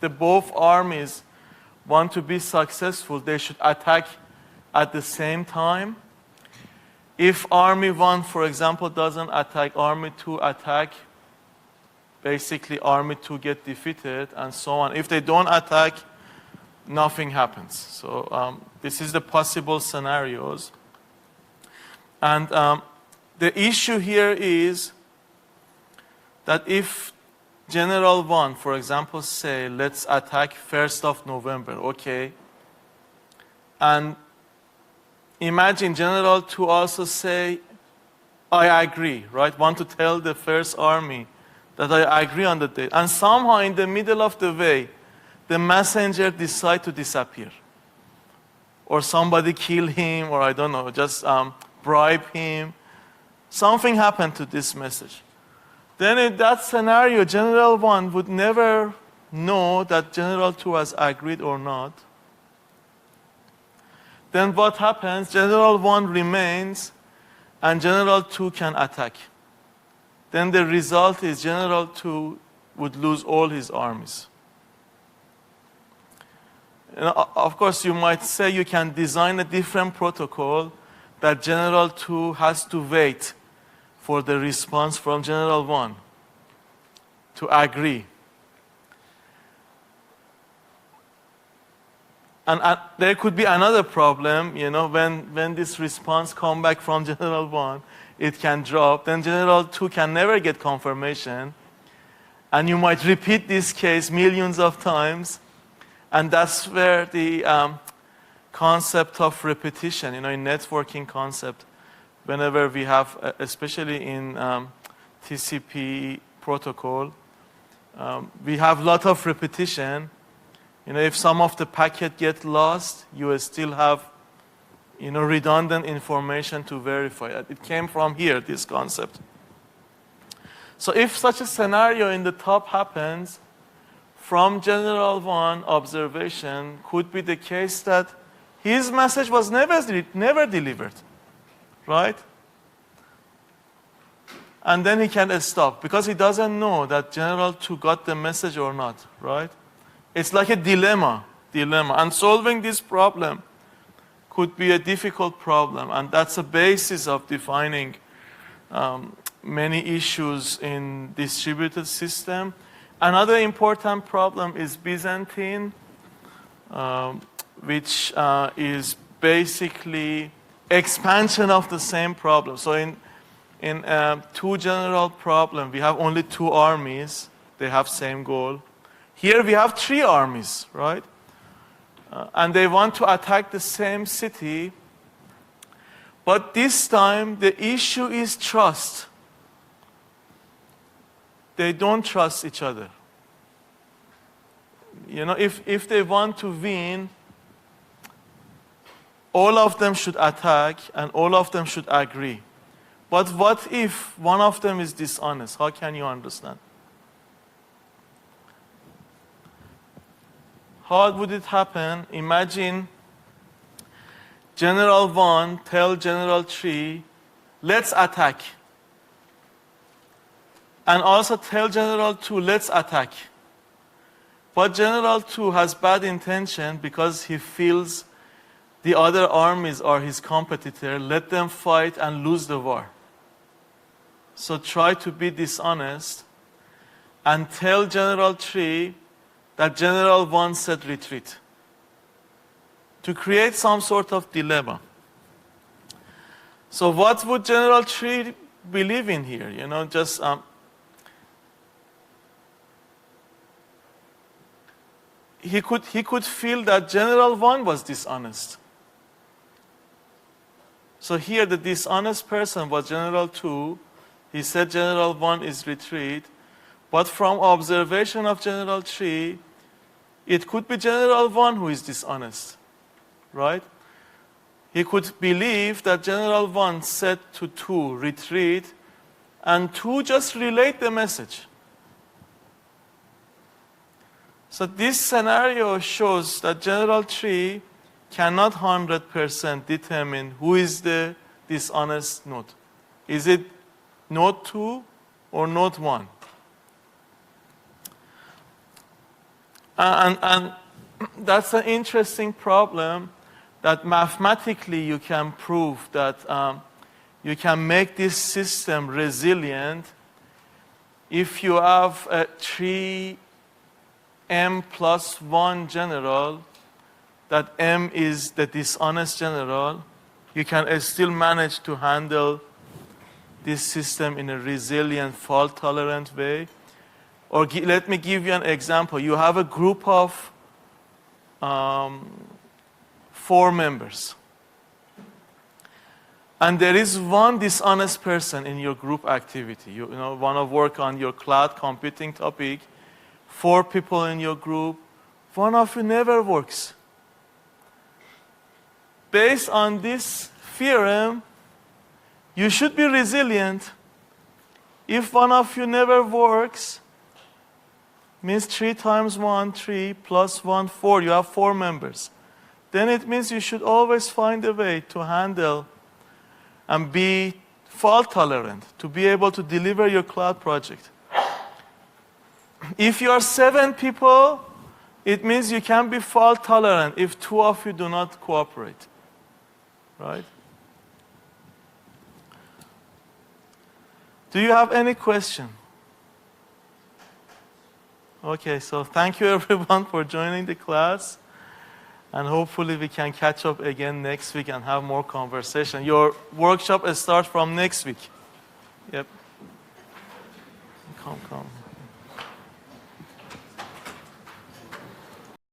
the both armies want to be successful, they should attack at the same time. If Army 1, for example, doesn't attack, Army 2 attack, basically Army 2 get defeated, and so on. If they don't attack, nothing happens. So this is the possible scenarios. And the issue here is that if General 1, for example, say, let's attack 1st of November, okay. And imagine General 2 also say, I agree, right? Want to tell the First Army that I agree on the date. And somehow in the middle of the way, the messenger decide to disappear. Or somebody kill him, or I don't know, just bribe him. Something happened to this message. then in that scenario, general 1 would never know that general 2 has agreed or not. Then what happens? General 1 remains and general 2 can attack. Then the result is general 2 would lose all his armies. Of course, you might say you can design a different protocol that general 2 has to wait for the response from general 1 to agree. And there could be another problem, when this response comes back from general 1, it can drop. Then general 2 can never get confirmation. And you might repeat this case millions of times. And that's where the concept of repetition, in networking concept, whenever we have, especially in TCP protocol, we have a lot of repetition. If some of the packet get lost, you still have, redundant information to verify it. It came from here, this concept. So if such a scenario in the top happens, from general 1 observation could be the case that his message was never delivered, right? And then he can stop because he doesn't know that general 2 got the message or not, right? It's like a dilemma. And solving this problem could be a difficult problem. And that's the basis of defining many issues in distributed system. Another important problem is Byzantine, which is basically expansion of the same problem. So in two general problem, we have only 2 armies. They have same goal. Here we have 3 armies, right? And they want to attack the same city. But this time, the issue is trust. They don't trust each other. If they want to win, all of them should attack and all of them should agree. But what if one of them is dishonest? How can you understand? How would it happen? Imagine General 1 tell General 3, let's attack. And also tell General 2, let's attack. But General 2 has bad intention because he feels the other armies are his competitor. Let them fight and lose the war. So try to be dishonest and tell General 3 that General 1 said retreat, to create some sort of dilemma. So what would General 3 believe in here? He could feel that General 1 was dishonest. So here the dishonest person was General 2. He said General 1 is retreat. But from observation of General 3, it could be General 1 who is dishonest, right? He could believe that General 1 said to 2, retreat, and 2 just relate the message. So this scenario shows that General 3 cannot 100% determine who is the dishonest node. Is it node 2 or node 1? And that's an interesting problem that mathematically you can prove that you can make this system resilient if you have a 3m plus 1 general, that m is the dishonest general. You can still manage to handle this system in a resilient, fault-tolerant way. Or let me give you an example. You have a group of 4 members. And there is one dishonest person in your group activity. You want to work on your cloud computing topic. 4 people in your group. One of you never works. Based on this theorem, you should be resilient If one of you never works, means 3 times 1, 3, plus 1, 4. You have 4 members. Then it means you should always find a way to handle and be fault tolerant, to be able to deliver your cloud project. If you are 7 people, it means you can be fault tolerant if 2 of you do not cooperate. Right? Do you have any question? Okay, so thank you everyone for joining the class. And hopefully we can catch up again next week and have more conversation. Your workshop starts from next week. Yep. Come.